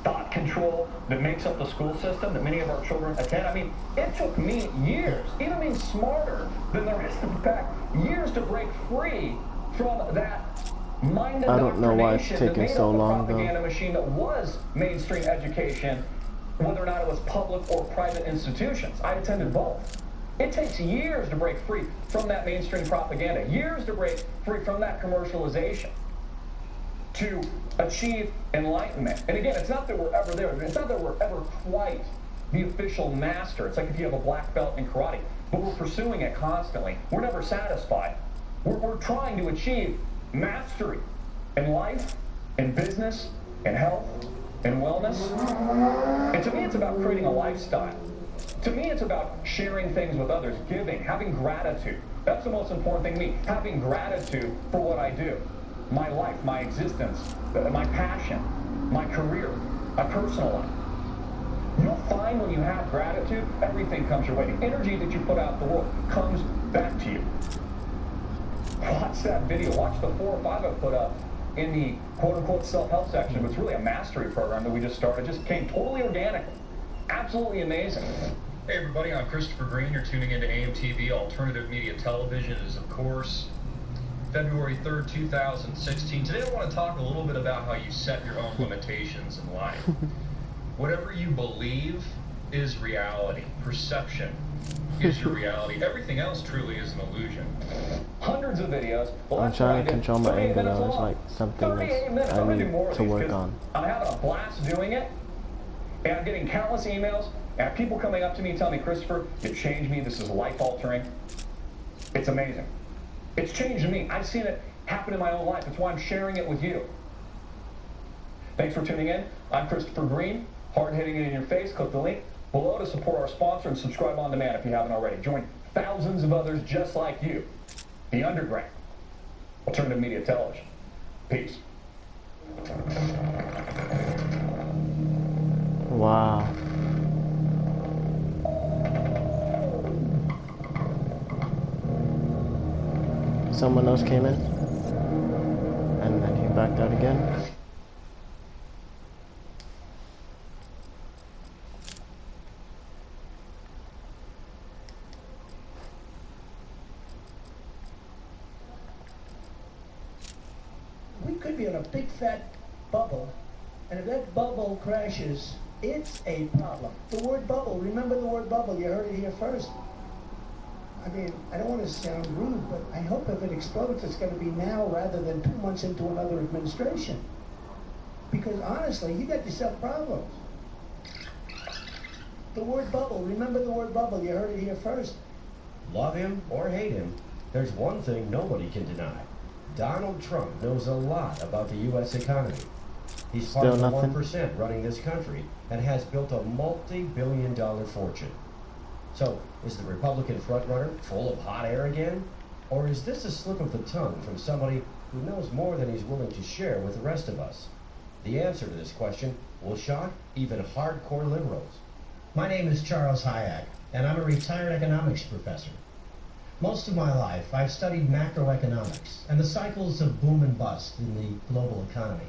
thought control that makes up the school system that many of our children attend. I mean, it took me years, even being smarter than the rest of the pack, years to break free from that mind indoctrination. I don't know why it's taking that made so up the long, propaganda though. machine that was mainstream education, whether or not it was public or private institutions. I attended both. It takes years to break free from that mainstream propaganda, years to break free from that commercialization to achieve enlightenment. And again, it's not that we're ever there. It's not that we're ever quite the official master. It's like if you have a black belt in karate, but we're pursuing it constantly. We're never satisfied. We're trying to achieve mastery in life, in business, in health, in wellness. And to me, it's about creating a lifestyle. To me, it's about sharing things with others, giving, having gratitude. That's the most important thing to me, having gratitude for what I do. My life, my existence, my passion, my career, my personal life. You'll find when you have gratitude, everything comes your way. The energy that you put out in the world comes back to you. Watch that video. Watch the 4 or 5 I put up in the quote-unquote self-help section. It's really a mastery program that we just started. It just came totally organically. Absolutely amazing. Hey everybody, I'm Christopher Green. You're tuning into AMTV Alternative Media Television. It is, of course, February 3rd, 2016. Today I want to talk a little bit about how you set your own limitations in life. Whatever you believe is reality. Perception is your reality. Everything else truly is an illusion. Hundreds of videos. I'm trying to control my anger though. It's like something that I need to work on. I'm having a blast doing it, and I'm getting countless emails, and people coming up to me telling me, Christopher, you changed me. This is life-altering. It's amazing. It's changed me. I've seen it happen in my own life. That's why I'm sharing it with you. Thanks for tuning in. I'm Christopher Green. Hard-hitting it in your face. Click the link below to support our sponsor and subscribe on demand if you haven't already. Join thousands of others just like you. The Underground. Alternative Media Television. Peace. Wow. Someone else came in, and then he backed out again. We could be in a big fat bubble, and if that bubble crashes, it's a problem. The word bubble, remember the word bubble, you heard it here first. I mean, I don't want to sound rude, but I hope if it explodes, it's going to be now rather than 2 months into another administration. Because honestly, you got yourself problems. The word bubble, remember the word bubble, you heard it here first. Love him or hate him, there's one thing nobody can deny. Donald Trump knows a lot about the U.S. economy. He's part of the 1% running this country and has built a multi-billion-dollar fortune. So, is the Republican frontrunner full of hot air again? Or is this a slip of the tongue from somebody who knows more than he's willing to share with the rest of us? The answer to this question will shock even hardcore liberals. My name is Charles Hayek, and I'm a retired economics professor. Most of my life, I've studied macroeconomics and the cycles of boom and bust in the global economy.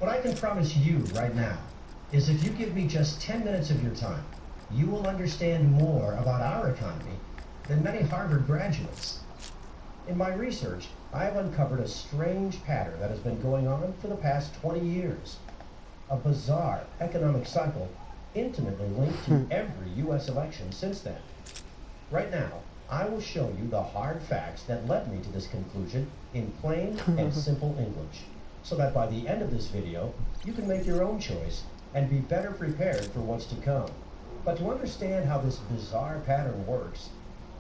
What I can promise you right now is if you give me just 10 minutes of your time, you will understand more about our economy than many Harvard graduates. In my research, I have uncovered a strange pattern that has been going on for the past 20 years. A bizarre economic cycle intimately linked to every U.S. election since then. Right now, I will show you the hard facts that led me to this conclusion in plain and simple English, so that by the end of this video, you can make your own choice and be better prepared for what's to come. But to understand how this bizarre pattern works,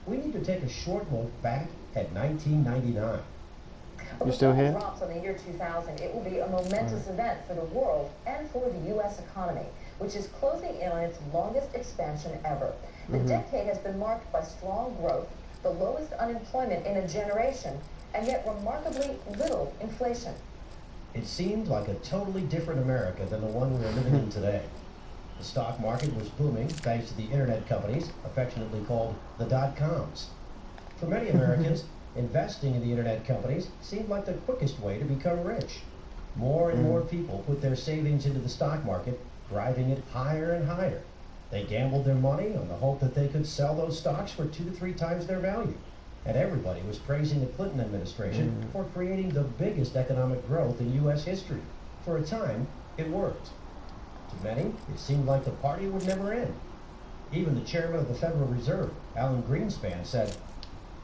we need to take a short look back at 1999. You still here? Drops on the year 2000. It will be a momentous event for the world and for the U.S. economy, which is closing in on its longest expansion ever. The decade has been marked by strong growth, the lowest unemployment in a generation, and yet remarkably little inflation. It seemed like a totally different America than the one we are living in today. The stock market was booming thanks to the internet companies, affectionately called the dot-coms. For many Americans, investing in the internet companies seemed like the quickest way to become rich. More and more people put their savings into the stock market, driving it higher and higher. They gambled their money on the hope that they could sell those stocks for 2 to 3 times their value. And everybody was praising the Clinton administration for creating the biggest economic growth in U.S. history. For a time, it worked. To many, it seemed like the party would never end. Even the chairman of the Federal Reserve, Alan Greenspan, said,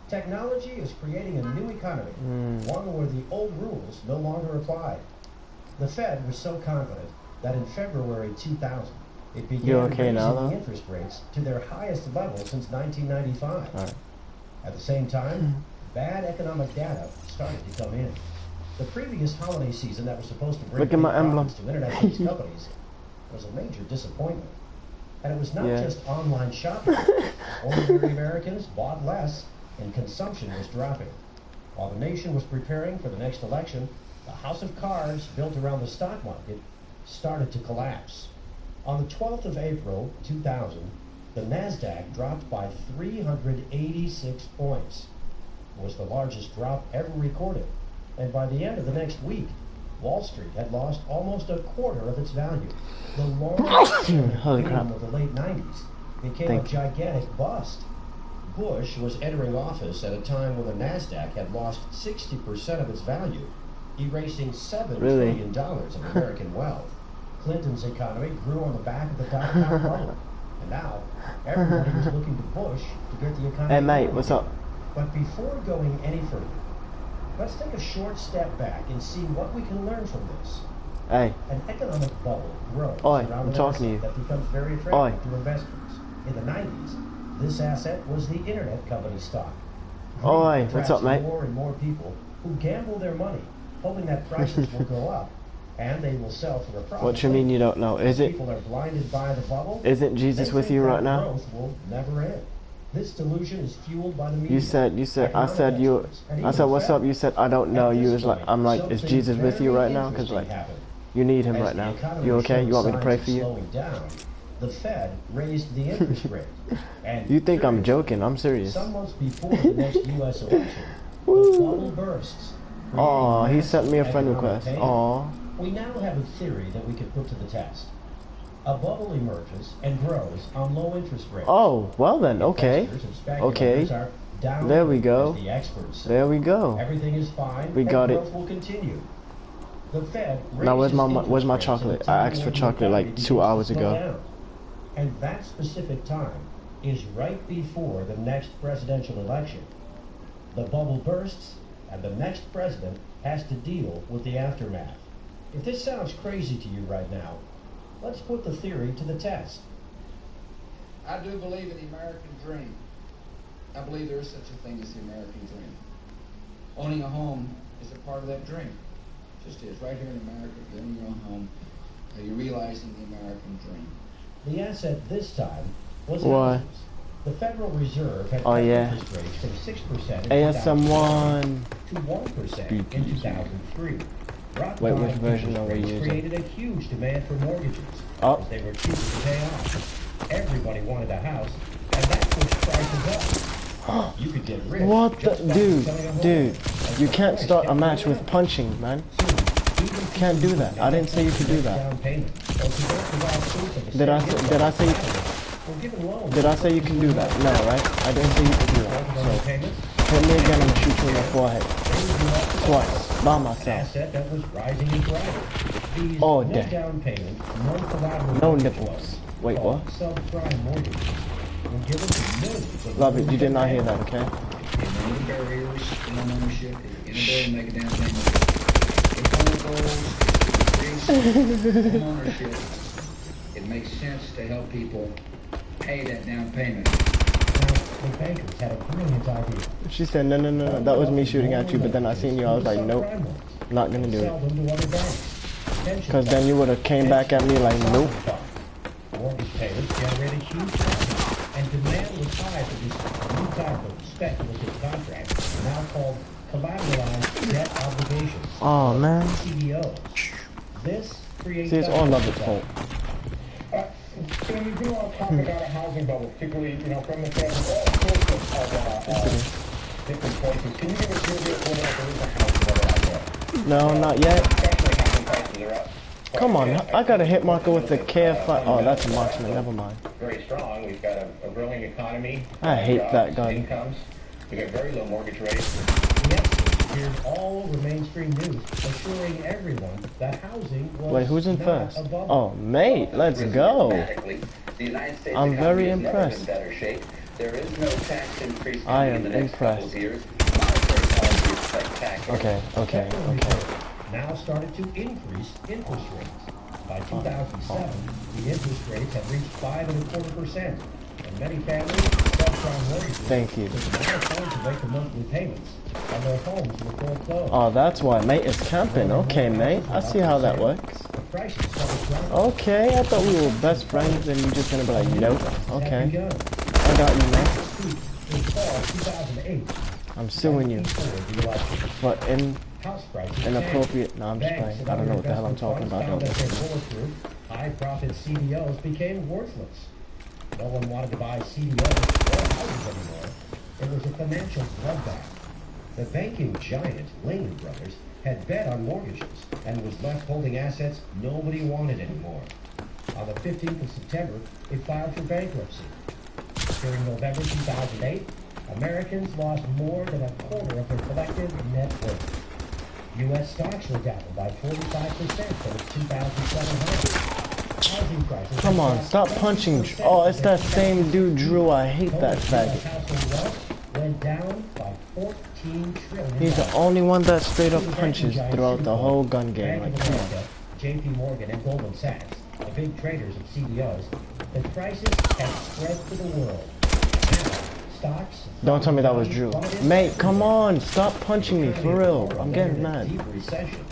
"Technology is creating a new economy, one where the old rules no longer applied." The Fed was so confident that in February 2000, it began raising the interest rates to their highest level since 1995. Right. At the same time, bad economic data started to come in. The previous holiday season that was supposed to bring Look at my emblem to internet-based companies was a major disappointment. And it was not just online shopping. Ordinary Americans bought less, and consumption was dropping. While the nation was preparing for the next election, the house of cards built around the stock market started to collapse. On the 12th of April, 2000, the NASDAQ dropped by 386 points. It was the largest drop ever recorded. And by the end of the next week, Wall Street had lost almost a quarter of its value. The longest boom of the late 90s became a gigantic bust. Bush was entering office at a time when the NASDAQ had lost 60% of its value, erasing $7 trillion of American wealth. Clinton's economy grew on the back of the dot-com bubble. And now, everybody was looking to Bush to get the economy Hey mate, what's up? But before going any further, let's take a short step back and see what we can learn from this. Hey. An economic bubble grows Oi, around I'm talking to you. that becomes very attractive to investors. In the 90s, this asset was the internet company stock. Oi, what's up, mate? More and more people who gamble their money, hoping that prices will go up, and they will sell for a profit. What you mean you don't know? Is it? People are blinded by the bubble. Isn't Jesus with you right now? Growth will never end. This delusion is fueled by the media. You said, I said, what's up? You said, I don't know. You was like, I'm like, is Jesus with you right now? Because like, you need him right now. You okay? You want me to pray for you? The Fed raised the interest rate. And you think I'm joking? I'm serious. Some months before the next U.S. election, the bubble bursts. Oh, he sent me a friend request. Oh. We now have a theory that we can put to the test. A bubble emerges and grows on low interest rates. Oh, well then, okay. Okay. There we go. There we go. Everything is fine. We got it. Will continue. The Fed now where's my chocolate? I asked for chocolate like 2 hours ago. And that specific time is right before the next presidential election. The bubble bursts and the next president has to deal with the aftermath. If this sounds crazy to you right now, let's put the theory to the test. I do believe in the American dream. I believe there is such a thing as the American dream. Owning a home is a part of that dream. It just is. Right here in America, if you own your own home, you're realizing the American dream. The asset this time was why? houses. The Federal Reserve had cut interest rates from 6% in ASM1 to 1% in 2003. Wait, which version are we using? Created a huge demand for mortgages as they were cheaper to pay off. Everybody wanted a house, and that pushed prices up. You could get rich. What the dude? You can't start a match with punching, man. You can't do that. I didn't say you could do that. Did I say you can do that? No, right? I didn't say you could do that. So hit me again and shoot you in the forehead. Twice. By myself. Oh, damn. No nipples. Wait, what? Love it. You did not hear that, okay? Barriers to home ownership, inability to make a down payment. Home ownership, it makes sense to help people pay that down payment. The bankers had a brilliant idea. She said, no, that was me shooting at you, but then I seen you, I was like, nope, not gonna do it. Because then you would have came back at me like, nope. Mortgage payments generated huge profits, and demand was high for this new type of speculative contract, now called collateralized debt obligations. Oh, man. CDOs. This creates... See, it's all love its fault. So when you do want to talk about a housing bubble, particularly, from the Fed, all sorts of different places, can you give us your view of whether there is a housing bubble out there? No, not yet. Especially housing prices are up. Come on, I got a hit marker with the KF5. Oh, that's a marksman. Never mind. Very strong. We've got a growing economy. I hate that gun. Incomes. We've got very low mortgage rates. Yesterday appeared all over mainstream news, assuring everyone that housing was Wait, who's in not first? a bubble. Oh, mate, let's go. The United States I'm very economy has never impressed. been better shape. There is no tax increase I in am the next couple of impressed. years. Monetary policy is spectacular. Okay. Now started to increase interest rates. By 2007, the interest rates had reached 5.25%, and many families subprime mortgages Thank you. could not afford to make the monthly payments, and their homes were foreclosed. Oh, that's why, mate. It's camping. Okay, mate. I see how that works. The prices started dropping. Okay, I thought we were best friends, and you're just gonna be like, nope. Okay, I got you, mate. In fall 2008, I'm suing you for house prices inappropriate. No, I'm just playing. I don't know what the hell I'm talking about. Don't listen. High-profit CDOs became worthless. No one wanted to buy CDOs or houses anymore. It was a financial bloodbath. The banking giant Lehman Brothers had bet on mortgages and was left holding assets nobody wanted anymore. On the 15th of September, it filed for bankruptcy. During November 2008, Americans lost more than a quarter of their collective net worth. U.S. stocks were down by 45% from its 2007 high. Housing prices... Come on, stop punching. Oh, it's that same dude, Drew. I hate that faggot. Household wealth went down by $14 trillion. He's the only one that straight up punches throughout the whole gun game. Like, come on. JP Morgan and Goldman Sachs, the big traders of CDOs, the crisis has spread to the world. Stocks... Don't tell me that was Drew. Mate, come on. Stop punching me, for real. I'm getting mad. Deep recession.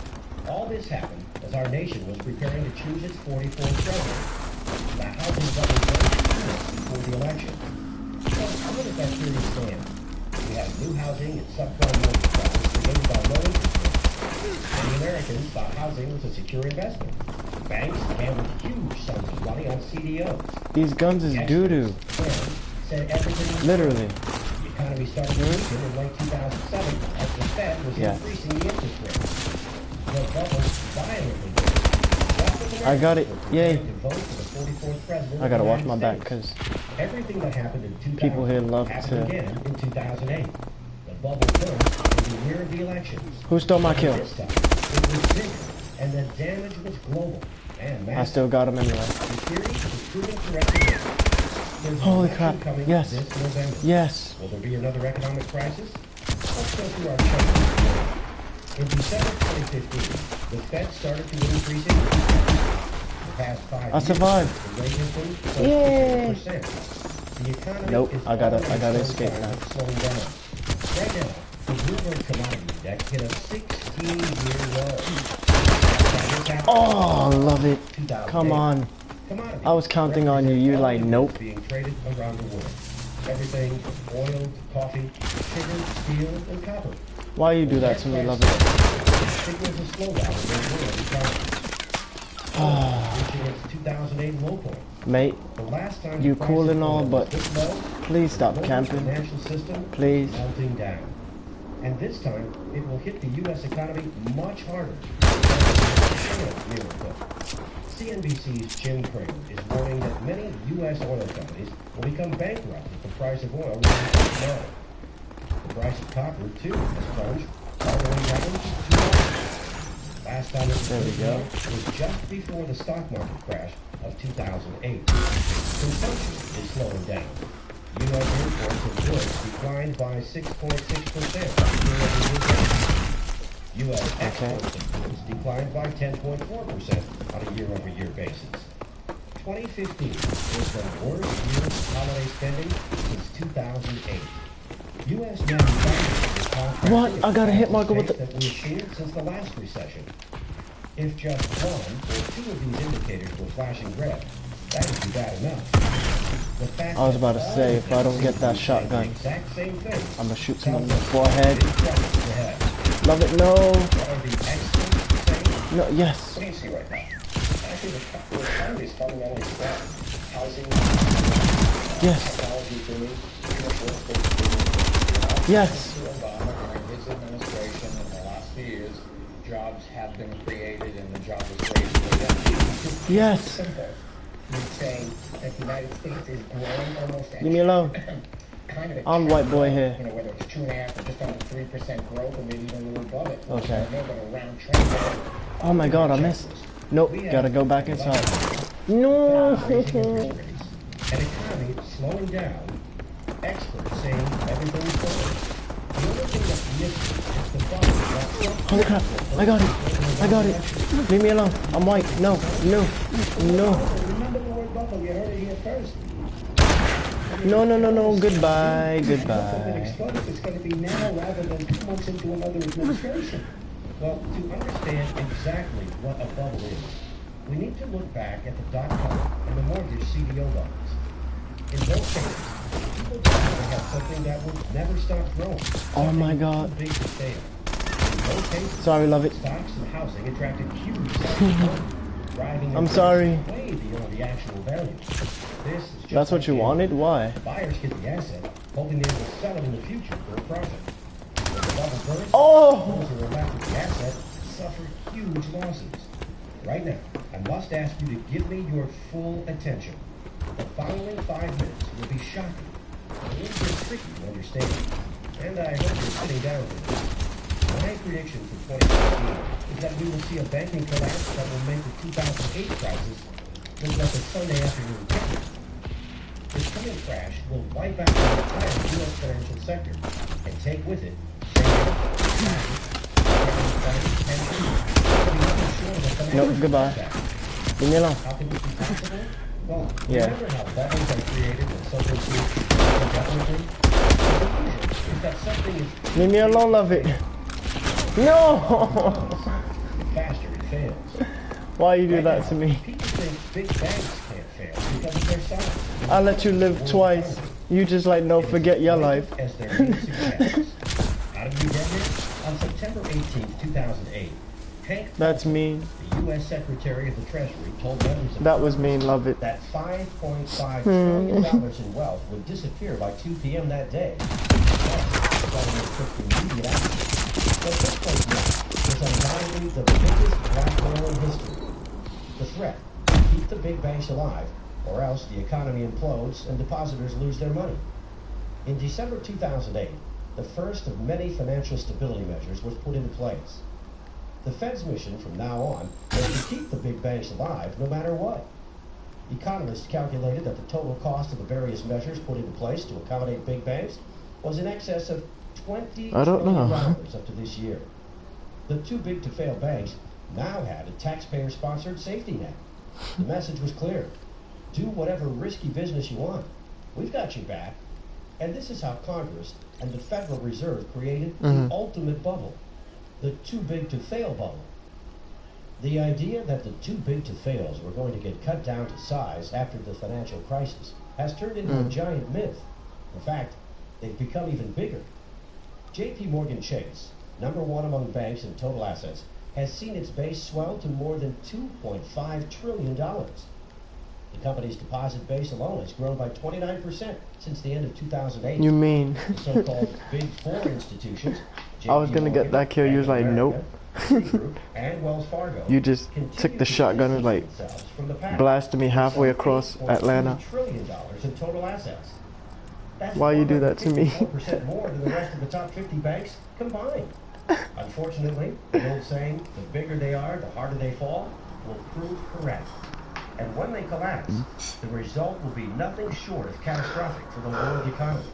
All this happened as our nation was preparing to choose its 44th president. The housing bubble burst before the election. So how does that theory stand? We have new housing and subprime mortgage prices created by low interest rates. Many Americans thought housing was a secure investment. Banks handled huge sums of money on CDOs. These guns is doo-doo. Said everything was Literally. The economy started to weaken in late 2007 as the Fed was increasing the interest rate. The bubble violently burst. I got it. Yay. To vote for the 44th president I gotta of watch the my United back, because everything that happened in 2000 people here love happened to... again in 2008. The bubble burst in the year of the elections. Who stole my kill? This time, it was bigger, and the damage was global and massive. I still got him anyway. The theory is proving correct again. There's Holy an crap. election coming Yes. this November. Yes. Will there be another economic crisis? Let's go through our chart. In December 2015, the Fed started to increase interest rates. The past 5 years, I survived. the rate has been close to Yay. 6%. The economy Nope, is I gotta already escape slowing now. down. Slowing down. Right now, the Bloomberg Commodity Index hit a 16-year low. Oh, love it. Come on. Commodities I was counting on you. You're like, nope. being traded around the world. Everything from oil to coffee, sugar, steel, and copper. Why you do that to me, love it? Signals a slowdown in the world economy. Reaching its 2008 low point. Mate, The last time you the cool price and of all, oil but was this low, please stop the global camping. financial system Please. is melting down. And this time, it will hit the U.S. economy much harder. CNBC's Jim Cramer is warning that many U.S. oil companies will become bankrupt if the price of oil remains low. The price of copper, too, has plunged all the way down to $2. Last time it was this low was just before the stock market crash of 2008. Consumption is slowing down. U.S. imports of goods declined by 6.6% U.S. exports of goods declined by 10.4% on a year-over-year basis. 2015 was the worst year of holiday spending since 2008. U.S. manufacturing What? I got a hit marker with the... that we've seen since the last recession. If just one or two of these indicators were flashing red, that would be bad enough. The fact I was about to that say, all if I don't get that shotgun, the exact same thing, I'm gonna shoot someone in the forehead. ahead. Love it, no. What are the experts saying? No, yes. What do you see right now? Actually, the economy is fundamentally strong. Housing, Yes. technology booming, commercial estate booming. Yes. Obama, during his administration in the last few years, jobs have been created and the jobless rate is going Yes. Simple. You'd say that the United States is growing almost at Leave me alone. kind of a I'm white boy here. You know, whether it's 2.5 or just under 3% growth, or maybe even a little above it. Okay. More than a round trend. Oh my god, I missed. Nope, gotta go back inside. No! An economy slowing down. Experts saying everything's fine. The only thing that's missing is the bubble. Holy crap, I got it. I got it. Leave me alone. I'm white. No, no, no. Remember the word bubble, you heard it here first. No, no, no, no. Goodbye, It's goodbye. going to be now rather than 2 months into another administration. Well, to understand exactly what a bubble is, we need to look back at the dot-com and the mortgage CDO bubbles. In both cases, people thought they had something that would never stop growing. Oh my god. Big to fail. In both cases, Sorry, love it. stocks and housing attracted huge sums of money, driving I'm their sorry. way beyond the actual value. This is just That's what like you gambling. wanted? Why? Buyers get the asset, hoping they will sell it in the future for a profit. When the bubble bursts, Oh! those who are left with the asset suffer huge losses. Right now, I must ask you to give me your full attention. The following 5 minutes will be shocking, a little bit tricky to understand, and I hope you're sitting down for this. My prediction for 2015 is that we will see a banking collapse that will make the 2008 crisis look like a Sunday afternoon picnic. This coming crash will wipe out the entire U.S. financial sector and take with it Nope, goodbye. Leave me alone. How can this be possible? Well, Yeah. remember how bubbles are created when something seems indefinitely? The illusion is that something is Leave me alone, love it. No! faster it fails. Why you do that to me? People think big banks can't fail because of their size. I let you live twice. You just like, no, forget your life. As their name suggests. How did we get here? On September 18th, 2008, Hank That's mean. the U.S. Secretary of the Treasury told members of That was mean, love it. that $5.5 trillion in wealth would disappear by 2 p.m. that day. The government took immediate action. What took place next was undoubtedly the biggest black hole in history. The threat: keep the big banks alive, or else the economy implodes and depositors lose their money. In December 2008, the first of many financial stability measures was put into place. The Fed's mission from now on was to keep the big banks alive no matter what. Economists calculated that the total cost of the various measures put into place to accommodate big banks was in excess of $20 I don't know. trillion up to this year. The too big to fail banks now had a taxpayer-sponsored safety net. The message was clear. Do whatever risky business you want. We've got your back. And this is how Congress and the Federal Reserve created the ultimate bubble, the too big to fail bubble. The idea that the too big to fails were going to get cut down to size after the financial crisis has turned into a giant myth. In fact, they've become even bigger. J.P. Morgan Chase, #1 among banks in total assets, has seen its base swell to more than $2.5 trillion. The company's deposit base alone has grown by 29% since the end of 2008. You mean? The so-called Big Four institutions, I was gonna get that kill. You was like, nope. and Wells Fargo, You just took the shotgun and like blasted me halfway across Atlanta. $1 trillion in total assets. That's Why you do that to me? 4% more than the rest of the top 50 banks combined. Unfortunately, the old saying, the bigger they are, the harder they fall, will prove correct. And when they collapse, the result will be nothing short of catastrophic for the world economy.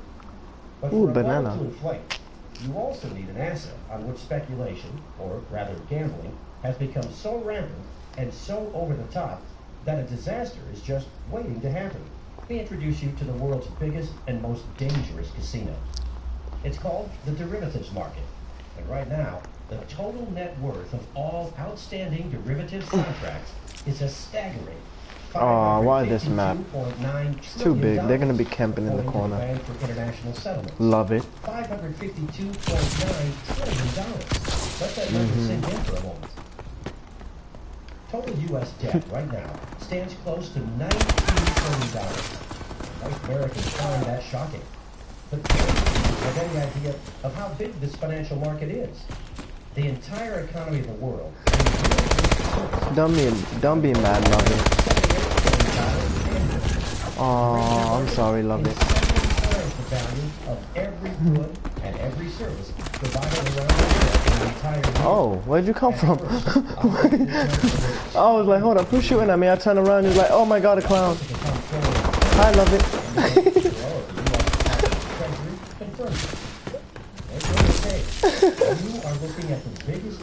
But Ooh, for a banana. bubble to inflate, you also need an asset on which speculation, or rather gambling, has become so rampant and so over the top that a disaster is just waiting to happen. Let me introduce you to the world's biggest and most dangerous casino. It's called the derivatives market. And right now, the total net worth of all outstanding derivatives contracts is a staggering Aw, why this map? $552.9 It's too big. They're gonna be camping in the according to corner. Bank for International Settlements. Love it. $552.9 trillion. Let that number sink in for a moment. Total U.S. debt right now stands close to $19 trillion. Most Americans find that shocking. But few have any idea of how big this financial market is. The entire economy of the world. Don't be mad, love it. Oh, I'm sorry, love it. The value of every good and every service provided around the world in the entire world. Oh, where'd you come from? I was like, hold up, who's shooting at me? I turn around, he's like, oh my god, a clown. Hi, love it.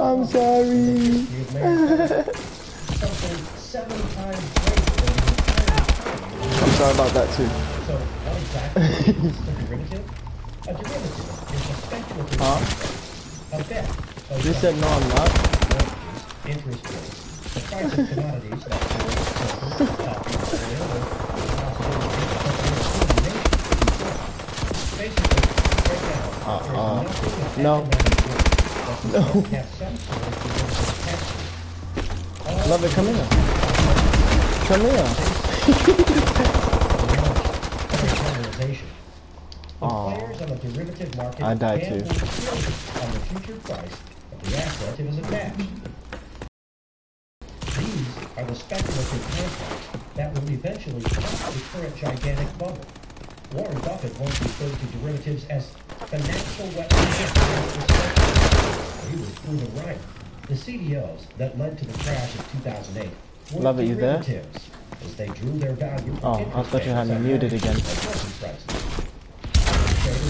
I'm sorry. I'm sorry about that too. So, what exactly is a derivative? A derivative is a speculative a bet. You said no, I'm not. Interest rates. The price of commodities like coffee, oil, or basically, right now, no. No. Love it, come here. Come here. Players on the derivative market I died too. on the future price of the asset it is attached. These are the speculative contracts that will eventually stop the current gigantic bubble. Warren Buffett once referred to derivatives as financial weapons. He was proven right. The CDOs that led to the crash of 2008 were Love it, you there? derivatives as they drew their value from Oh, I thought you had me muted again. Traded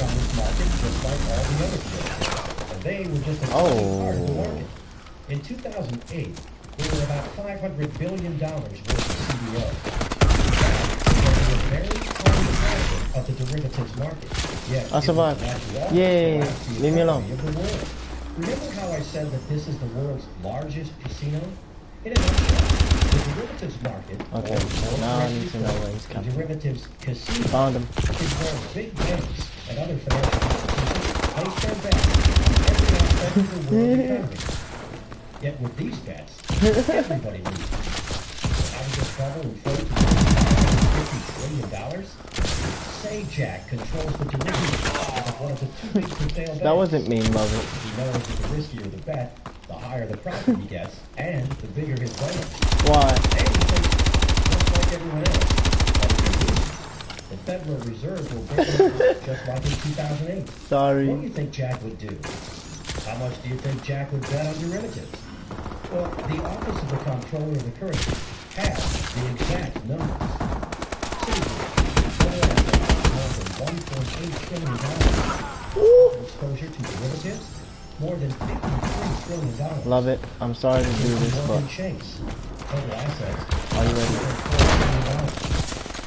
on this market just like all the other trades. And they were just a part of the market. In 2008, there were about $500 billion worth of CDOs. That was a very tiny portion of the derivatives market. Yet, I survived. Yay! Leave me alone. Remember how I said that this is the world's largest casino? In a nutshell, the derivatives market, okay, now I need to know where he's coming. Derivatives casino found him. Is where big banks and other financial institutions place their bets on every aspect of the world economy. Yet with these bets, everybody loses. How does this bubble inflate to $50 trillion? Say Jack controls the derivatives of one of the too big to fail banks. That wasn't mean, love it. He knows that the riskier the bet, the higher the profit he gets, and the bigger his bonus. Why? And he thinks, just like everyone else, that if he loses, the Federal Reserve will break it just like in 2008. Sorry. What do you think Jack would do? How much do you think Jack would bet on derivatives? Well, the Office of the Comptroller of the Currency has the exact numbers. More than $1.8 trillion exposure to derivatives. More than $53 trillion. Love it. I'm sorry to do this, but total assets. Are you ready?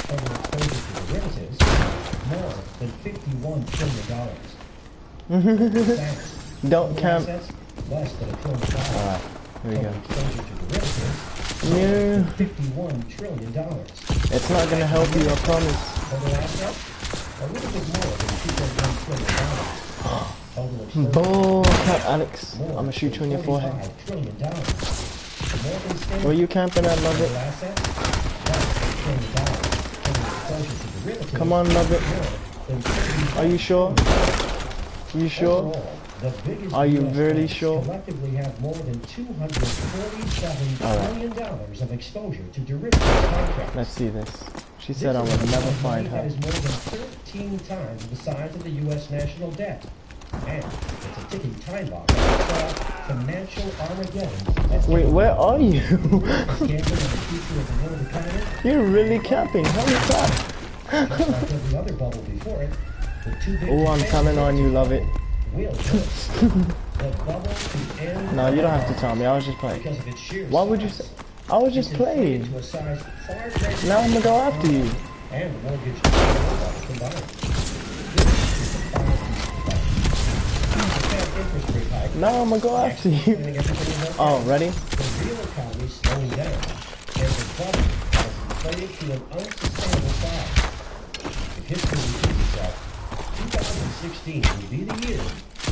Total exposure to derivatives. More than $51 trillion. Don't count. Assets, less than $1 trillion. Alright, here we go. Exposure to derivatives. Yeah. $51 trillion. It's not gonna help you, I promise. Total assets. A little bit more than $2.1 trillion. Bull crap, Alex. I'm gonna shoot you in your forehead. Where you camping at, love it? Come on, love it. Are you sure? You sure? Are you really sure? Collectively have more than $247 billion of exposure to derivatives contracts. Let's see this. She said I would never find her. That is more than 13 times the size of the U.S. national debt. And it's a ticking time bomb. Financial Armageddon. Wait, where are you? You're really camping. Holy crap. Oh, I'm telling on you, love it. No, you don't have to tell me. I was just playing. Why would you say? I was just playing. Now I'm gonna go after you. Now I'm gonna go after you. Oh, ready? The real economy is slowing down, and the bubble has inflated to an unsustainable size. If history repeats itself, 2016 will be the year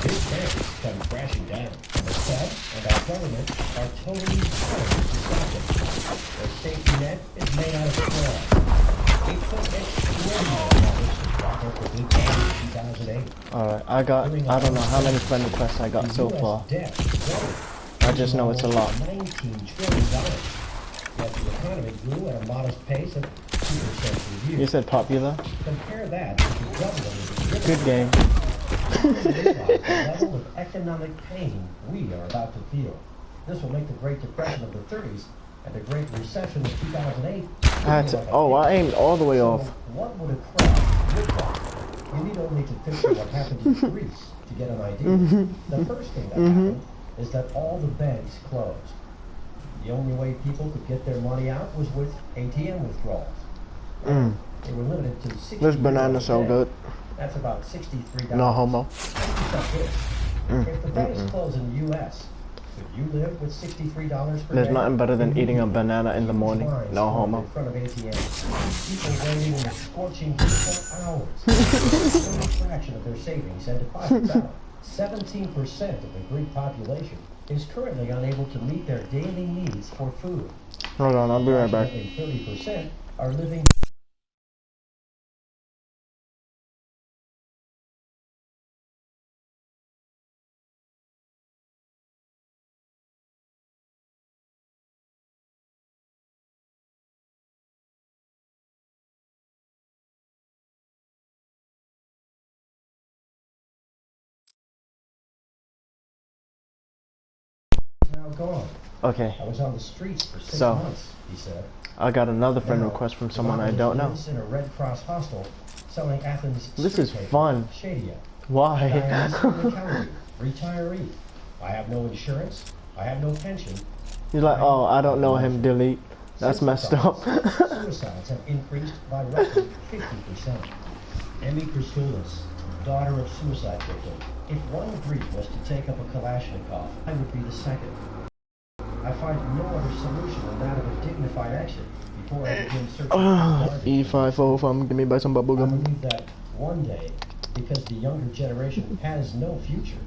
big banks come crashing down. The Fed and our government are totally powerless to stop them. Their safety net is made out of straw. They put extraordinary efforts to prop up the big banks in 2008. Alright, I don't know how many friend requests I got so far. I just know it's a lot. $19 trillion. Yet the economy grew at a modest pace of 2% per year. You said popular? Compare that to the doubling of the Good game. the level of economic pain we are about to feel. This will make the Great Depression of the 30s and the Great Recession of 2008. I aimed all the way off. What would a crash look like? You need only to picture what happened in Greece to get an idea. The first thing that happened is that all the banks closed. The only way people could get their money out was with ATM withdrawals. They were limited to 60. This banana's so good. That's about $63. No homo. If the banks close in the U.S., could you live with $63 per day? There's nothing better than eating a banana in the morning. No homo. In front of ATMs. People waiting in the scorching heat for hours. A fraction of their savings and deposits out. 17% of the Greek population is currently unable to meet their daily needs for food. Hold on, I'll be right back. 30% are living. Now gone. Okay. I was on the streets for 6 months, he said. I got another friend request from someone I don't know. In a Red Cross hostel selling Athens. This is fun. Shadia. Why? Retiree. I have no insurance. I have no pension. He's like, oh, I don't know him, delete. That's messed up. Suicides have increased by roughly 50%. Emmy Kristoulis, daughter of suicide victim. If one Greek was to take up a Kalashnikov, I would be the second. I find no other solution than that of a dignified exit before I begin searching for E505, give me by some bubble I gum. believe that one day, because the younger generation has no future,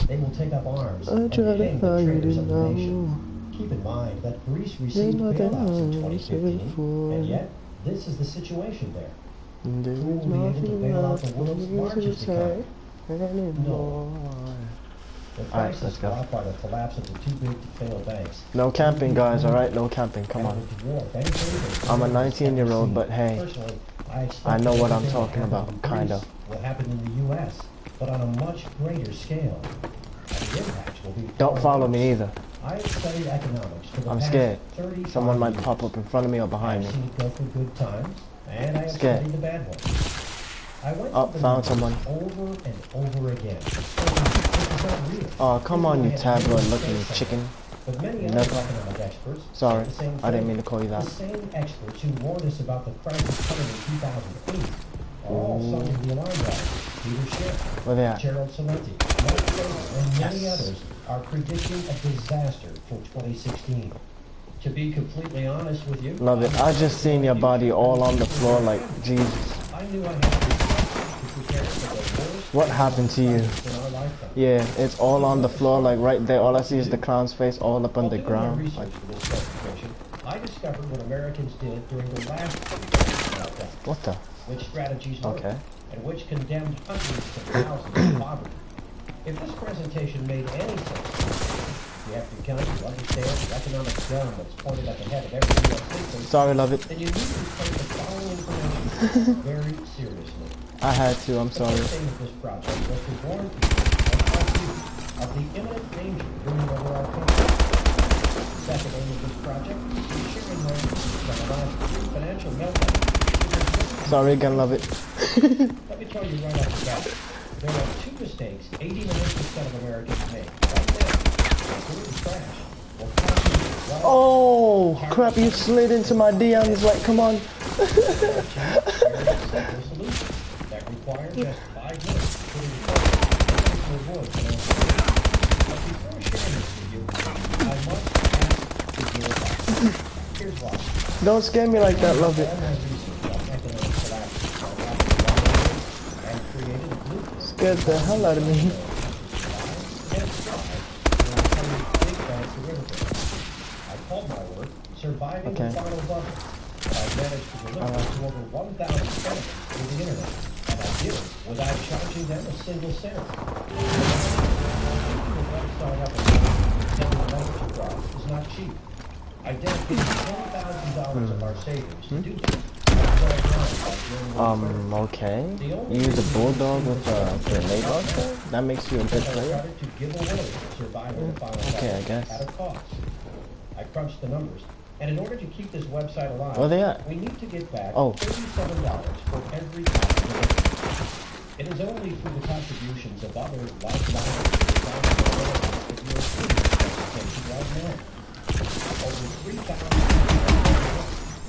they will take up arms and hang the traitors of the nation. Keep in mind that Greece received bailouts in 2015, and yet this is the situation there. Who will be able to bail out the world's largest economy? No. The crisis brought by the collapse of the too big to fail banks. No camping, guys, alright? No camping, come on. I'm a 19-year-old, but hey, I know what I'm talking about, kinda. Will happen in the U.S., but on a much greater scale. And the impacts will be. Don't follow me either. I have studied economics for the I'm past scared. 35 Someone might years. pop up in front of me or behind me. I've seen it go through good times, and I have Scared. studied the bad ones. I went Oh, to the found numbers someone. over and over again. This is not real. Oh, come on, you tabloid-looking chicken. But many other Nothing. economic experts Sorry, said the same I didn't thing. mean to call you that. The same experts who warned us about the crisis coming in 2008 are all sounding the alarm bells. Peter Schiff, Where they at? Gerald Salenti, Mike Fraser, and many others are predicting a disaster for 2016. To be completely honest with you, Love it. I just seen your body all on the floor like, Jesus. I knew I had to prepare for the worst What happened to you? in our lifetime. Yeah, it's all on the floor like right there. All I see is the clown's face all up on the While doing my ground. research Like, for this presentation, I discovered what Americans did during the last meltdown, what the? which strategies worked, Okay. and which condemned hundreds of thousands to poverty. If this presentation made any sense, you have to count to understand the economic gun that's pointed at the head of every U.S. citizen. Sorry, love it. Then you need to take the following information very seriously. I had to, I'm The sorry. first aim of this project was to warn people and us youth of the imminent danger looming over our country. The second aim of this project is to share Americans from the last financial meltdown. Sorry again, love it. Let me tell you right off the bat, there are two mistakes 89% of Americans make right now. Including trash. Will cost you right Oh, crap, you slid into my DMs like, come on. that require just 5 minutes to avoid financial risk. But before sharing this with you, I must ask for your advice. Here's why. Don't scare me like that, love it. All my research on economic collapse and created a blueprint. Scared the hell out of me. I called my work Surviving Okay. the Final Bubble. I managed to deliver to over 1,000 senators through the internet, and I begin without charging them a single cent. Keeping the website up and running and the membership price is not cheap. I dedicated $10,000 of our savings to do this. Okay. You use a bulldog with a grenade launcher? That makes you a good player? Okay, I guess. I crunched the numbers, and in order to keep this website alive, where they at? We need to get back $37 for every contribution. It is only through the contributions of other like-minded that we are seeing this right now. Over 3,000 people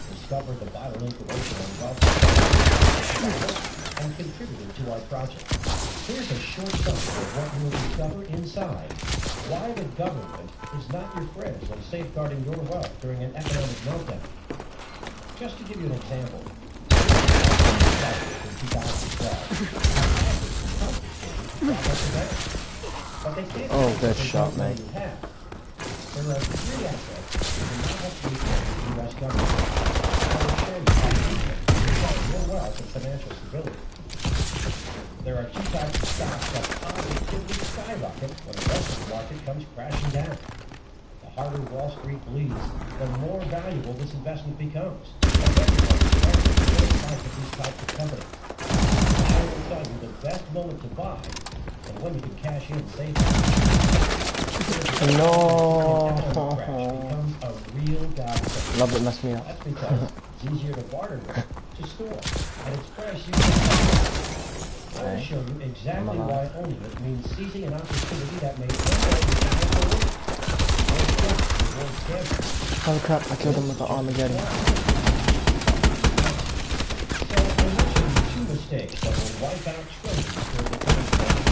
discovered the vital information on wealth and contributed to our project. Here's a short summary of what you will discover inside. Why the government is not your friend when safeguarding your wealth during an economic meltdown. Just to give you an example, in 2012, oh, good shot, mate. There are 3 assets that do not have to be paid to the U.S. government. I will show you how to protect your wealth and financial stability. There are 2 types of stocks that positively skyrocket when the rest of the market comes crashing down. The harder Wall Street bleeds, the more valuable this investment becomes. And these types of companies. I will tell you the best moment to buy and when you can cash in safely. No. Becomes a real godsend. Love it, mess me up. That's because it's easier to barter with, to store, and express you can. I will show you exactly why owning it means seizing an opportunity that may oh crap, I killed him with the Armageddon. So I mentioned 2 mistakes that will wipe out trillions during the coming decade.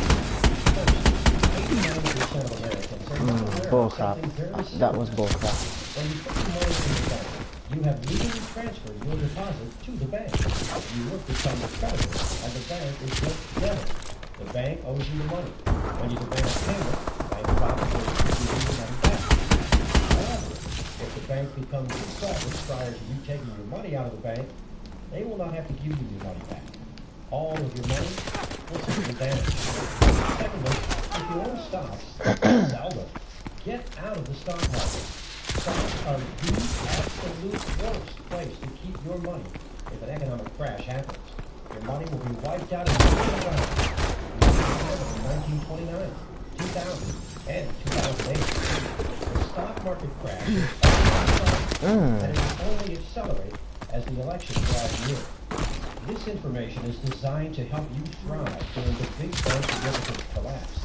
First, 89% of Americans are not aware of something very simple. That was bullcrap. When you put your money in the bank, you have legally transferred your deposit to the bank. You will become the creditor, and the bank is just debtor. The bank owes you the money. When you demand a payment, the bank probably will give you the money back. However, if the bank becomes insolvent prior to you taking your money out of the bank, they will not have to give you your money back. All of your money will simply vanish. Secondly, if you own stocks, sell them. Get out of the stock market. Stocks are the absolute worst place to keep your money if an economic crash happens. Your money will be wiped out in 1929, 2000, and 2008. The stock market crash and it will only accelerate as the election draws near. This information is designed to help you thrive during the big bank derivative collapse.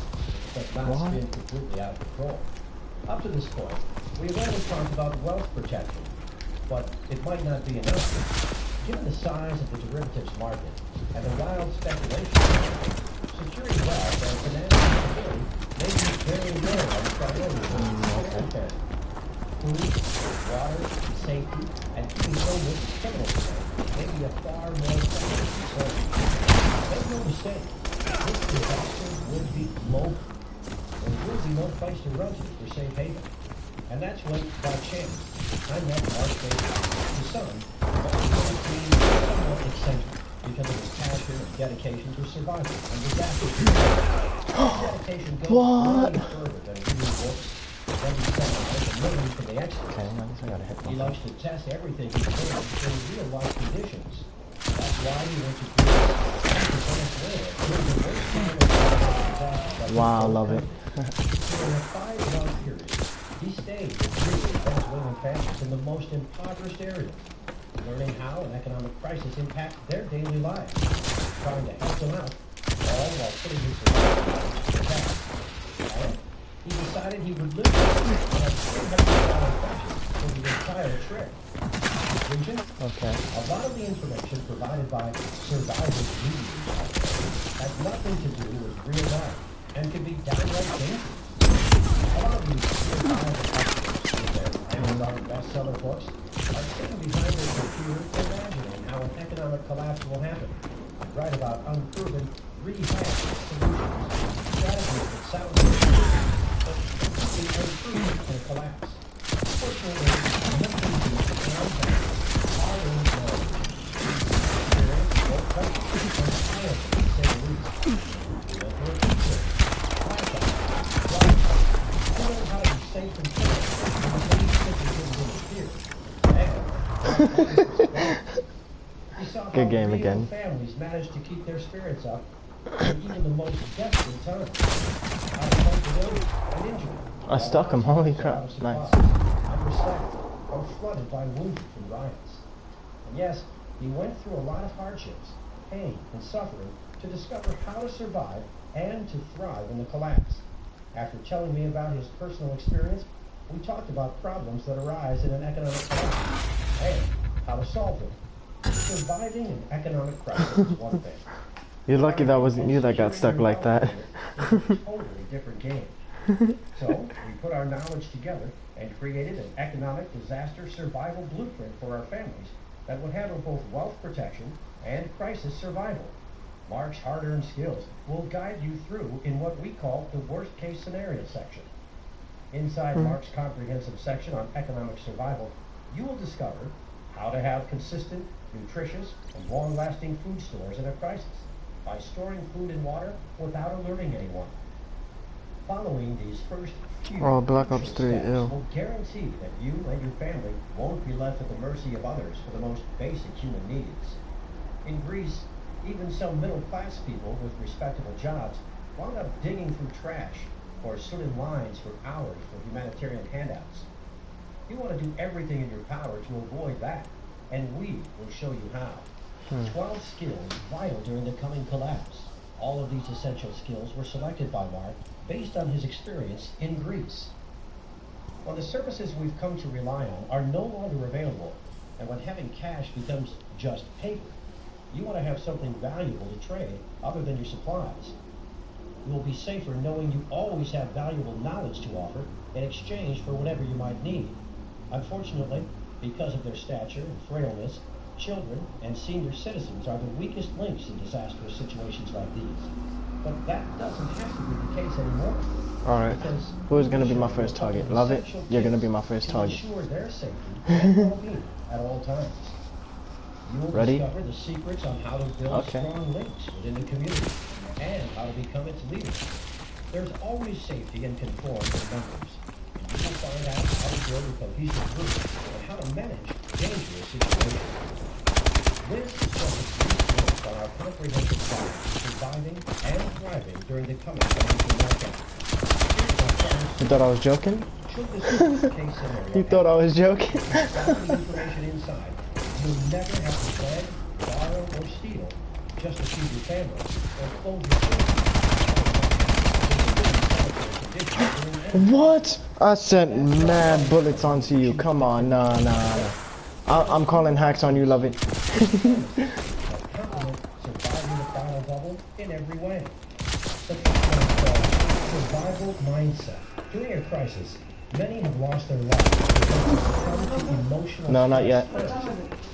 It does not spin completely out of control. Up to this point, we have only talked about wealth protection, but it might not be enough. Given the size of the derivatives market and the wild speculation, securing wealth and financial security may be very low on the priority list. Food, water, safety, and keeping home with criminal defense may be a far more pressing concern. Make no mistake, this disaster would be global. There will be no place to run to for safe haven. And that's when, by chance, I met Mark Baker, his son, somewhat eccentric because of his passion and dedication to survival and disaster. His dedication goes way further than reading books, every seminar, and learning from the experts. He loves to test everything he learns in real-life conditions. That's why he went to Venezuela. Wow, I love it. During a 5-month period, he stayed with Venezuelan families in the most impoverished areas, learning how an economic crisis impacts their daily lives, trying to help them out, all while putting his survival to test. And he decided he would live on a $300 budget for the entire trip. Conclusion? Okay. A lot of the information provided by survivors has nothing to do with real life and can be downright dangerous. A lot of these survivor experts with their Amazon bestseller books are sitting behind their computer imagining how an economic collapse will happen and write about unproven rehashed solutions, strategies that sound good, but completely unproven in a collapse. Fortunately, nothing to our own knowledge, experience, or practice, and Good game again. Families manage to keep their spirits up in even the most desperate times. Out of vulnerability and injury. I stuck him. Holy crap! Nice. Understaffed or flooded by wounded from riots. And yes, he went through a lot of hardships, pain, and suffering to discover how to survive and to thrive in the collapse. After telling me about his personal experience, we talked about problems that arise in an economic collapse and how to solve them. Surviving an economic crisis is one thing. You're lucky that wasn't you that got stuck like that. It's a totally different game. So, we put our knowledge together and created an economic disaster survival blueprint for our families that would handle both wealth protection and crisis survival. Mark's hard-earned skills will guide you through in what we call the worst-case scenario section. Inside Mark's comprehensive section on economic survival, you will discover how to have consistent, nutritious, and long-lasting food stores in a crisis by storing food and water without alerting anyone. Following these first few Black Ops 3, steps ew. will guarantee that you and your family won't be left at the mercy of others for the most basic human needs. In Greece, even some middle-class people with respectable jobs wound up digging through trash or stood in lines for hours for humanitarian handouts. You want to do everything in your power to avoid that, and we will show you how. 12 skills vital during the coming collapse. All of these essential skills were selected by Mark based on his experience in Greece. When the services we've come to rely on are no longer available, and when having cash becomes just paper, you want to have something valuable to trade other than your supplies. You will be safer knowing you always have valuable knowledge to offer in exchange for whatever you might need. Unfortunately, because of their stature and frailness, children and senior citizens are the weakest links in disastrous situations like these. But that doesn't have to be the case anymore. Alright, who's going to be my first target? Love it? You're going to be my first target. Ensure their safety and well-being at all times. You will Ready? discover the secrets on how to build strong links within the community and how to become its leader. There's always safety and conform for members. You will find out how to build a cohesive group and how to manage dangerous situations. This is just a brief look on our comprehensive plan for surviving and thriving during the coming financial meltdown. You thought I was joking? Should this case scenario You thought I was joking? with all the information inside, you'll never have to beg, borrow, or steal just to feed your family or clothe your children. What? I sent mad bullets onto you. Come on, nah. I'm calling hacks on you, love it. Surviving the final bubble in every way. The survival mindset. During a crisis, many have lost their lives because they succumb to emotional No, not yet.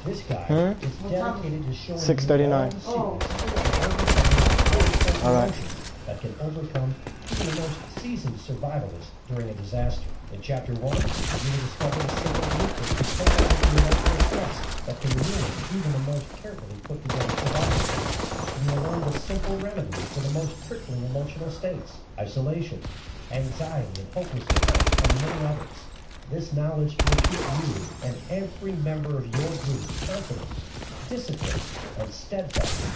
This guy is dedicated to showing 6:39. Alright. that can overcome even the most seasoned survivalists during a disaster. In Chapter 1, you will discover a simple blueprint to combat the emotional stress that can ruin even the most carefully put together survivors. You will learn the simple remedies for the most crippling emotional states, isolation, anxiety, and hopelessness, and many others. This knowledge will keep you and every member of your group confident, disciplined, and steadfast,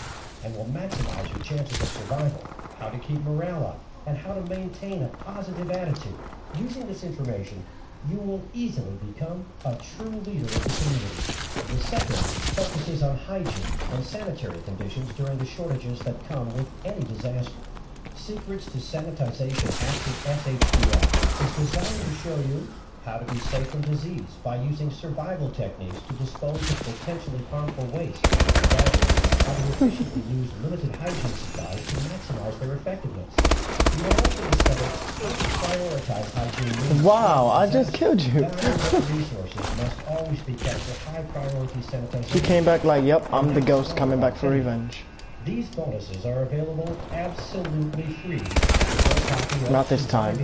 and will maximize your chances of survival, how to keep morale up, and how to maintain a positive attitude. Using this information, you will easily become a true leader of the community. The second focuses on hygiene and sanitary conditions during the shortages that come with any disaster. Secrets to Sanitization After SHPL is designed to show you how to be safe from disease by using survival techniques to dispose of potentially harmful waste, how to efficiently use limited hygiene supplies to maximize their effectiveness. You will also discover how to prioritize hygiene. Wow, I just killed you. Resources must always be kept for high priority sanitization. He came back like, yep, I'm the ghost coming back for revenge. These bonuses are available absolutely free. Not this time.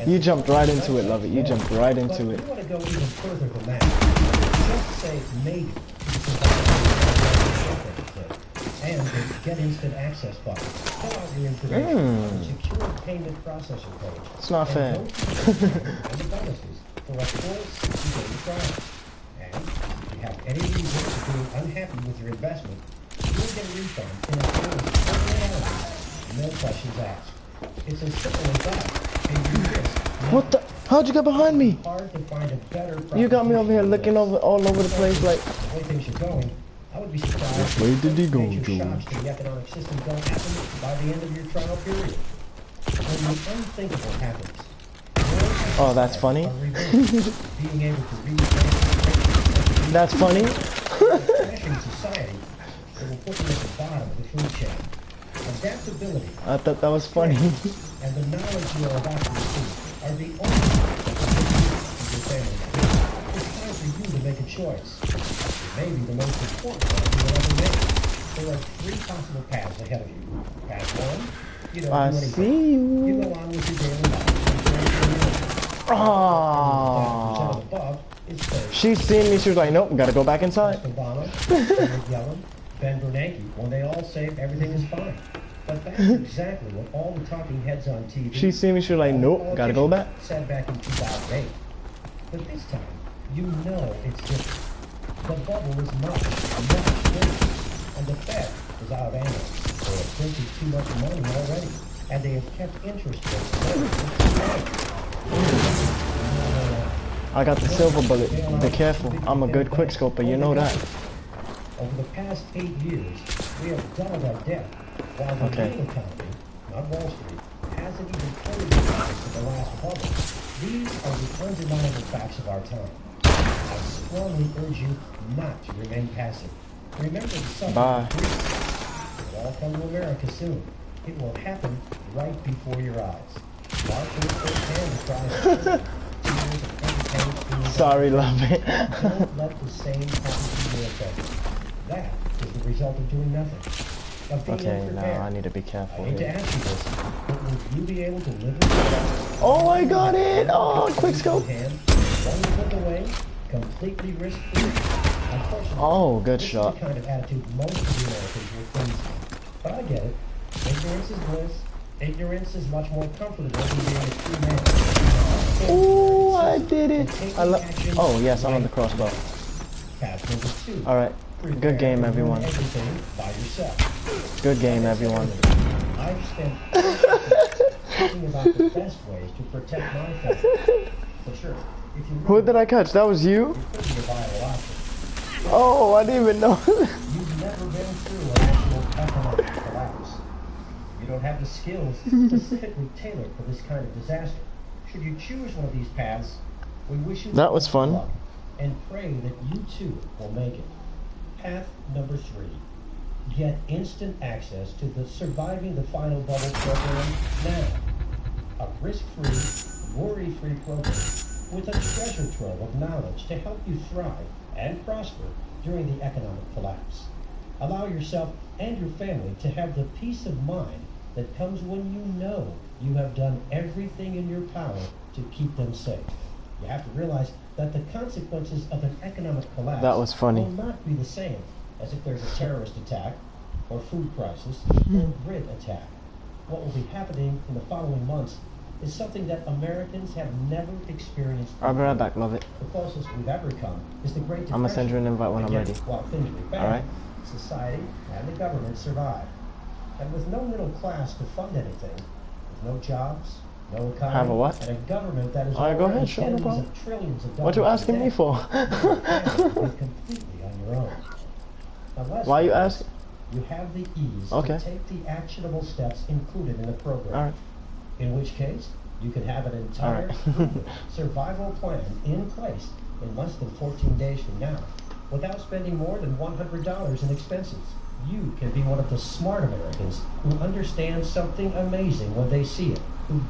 You jumped right into it, love it. You jumped right into it. You want to go even further than that. Just say maybe and the Get Instant Access button. Fill out your information on the secure payment processor page. It's not fair. And the bonuses for a full 60-day trial. And any reason for being unhappy with your investment, you'll get a refund in as soon as 48 hours. No questions asked. It's as simple as that. And you risk What the? How'd you get behind me? hard to find a better You got me over here looking over all over the place like. the way things are going. I would be surprised Where did he go, major George? shocks to the economic system don't happen by the end of your trial period. When the unthinkable happens, Oh, that's funny. being able to read That's funny. crashing society that will put you at the bottom of the food chain. Adaptability I thought that was funny. and the knowledge you are about to receive are the only things that will take you and your family. It's time for you to make a choice. It may be the most important one you will ever make. There are three possible paths ahead of you. Path one, you don't I do anything. see you. You go on with your daily life. Oh. Above is third. She's seen me. She was like, nope, gotta go back inside. Obama, Janet Yellen, Ben Bernanke, when they all say everything is fine. But that's exactly what all the talking heads on TV. She seen me. She was like, nope, gotta go back. Said back in 2008. But this time, you know it's different. The bubble is much bigger. And the Fed is out of ammo. They have printed too much money already. And they have kept interest rates low for too long. I got the silver bullet. Be careful. I'm a good quickscoper. You know that. Over the past 8 years, we have doubled our debt, while the Okay. real economy, not Wall Street, hasn't even fully recovered from the last bubble. These are the undeniable facts of our time. I strongly urge you not to remain passive. Remember the suffering Bye. of Greece. It will all come to America soon. It will happen right before your eyes. Mark it firsthand the cries of tears of Sorry, love it. Don't let the same happen to your family. That is the result of doing nothing. Of being Okay, unprepared. now I need to be careful I hate to here. ask you this, but will you be able to live with that? Oh, I got it. Oh, quickscope. One look away, completely risk-free. Unfortunately, Oh, good this shot. is the kind of attitude most of the Americans will face. But I get it. Ignorance is bliss. Ignorance is much more comfortable than being a true man. Oh, I did it. Oh, yes, I'm on the crossbow. Path number 2. All right. Good game, everyone. Everything by yourself. Good game, everyone. I've spent thinking about the best ways to protect my family. For sure, if you Who did I catch? That was you? could be a vital option. Oh, I didn't even know. You've never been through an actual economic collapse. You don't have the skills specifically tailored for this kind of disaster. Should you choose one of these paths, we wish you That was fun. luck and pray that you too will make it. Path number 3. Get instant access to the Surviving the Final Bubble program now. A risk-free, worry-free program with a treasure trove of knowledge to help you thrive and prosper during the economic collapse. Allow yourself and your family to have the peace of mind that comes when you know you have done everything in your power to keep them safe. You have to realize that the consequences of an economic collapse That was funny. will not be the same as if there's a terrorist attack, or food crisis, or a grid attack. What will be happening in the following months is something that Americans have never experienced. I'll be right back, love it. The closest we've ever come is the Great Depression. I'm gonna send you an invite when I'm Again, ready. While things were bad, All right. society and the government survived. And with no middle class to fund anything, with no jobs, no economy, Have a what? and a government that is All right, go already ahead, sure, no tens problem. of trillions of What you dollars asking in me debt, for? you're completely on your own. Unless, Why you of course, asking? You have the ease Okay. to take the actionable steps included in the program. All right. In which case, you can have an entire proven survival plan in place in less than 14 days from now, without spending more than $100 in expenses. You can be one of the smart Americans who understand something amazing when they see it, who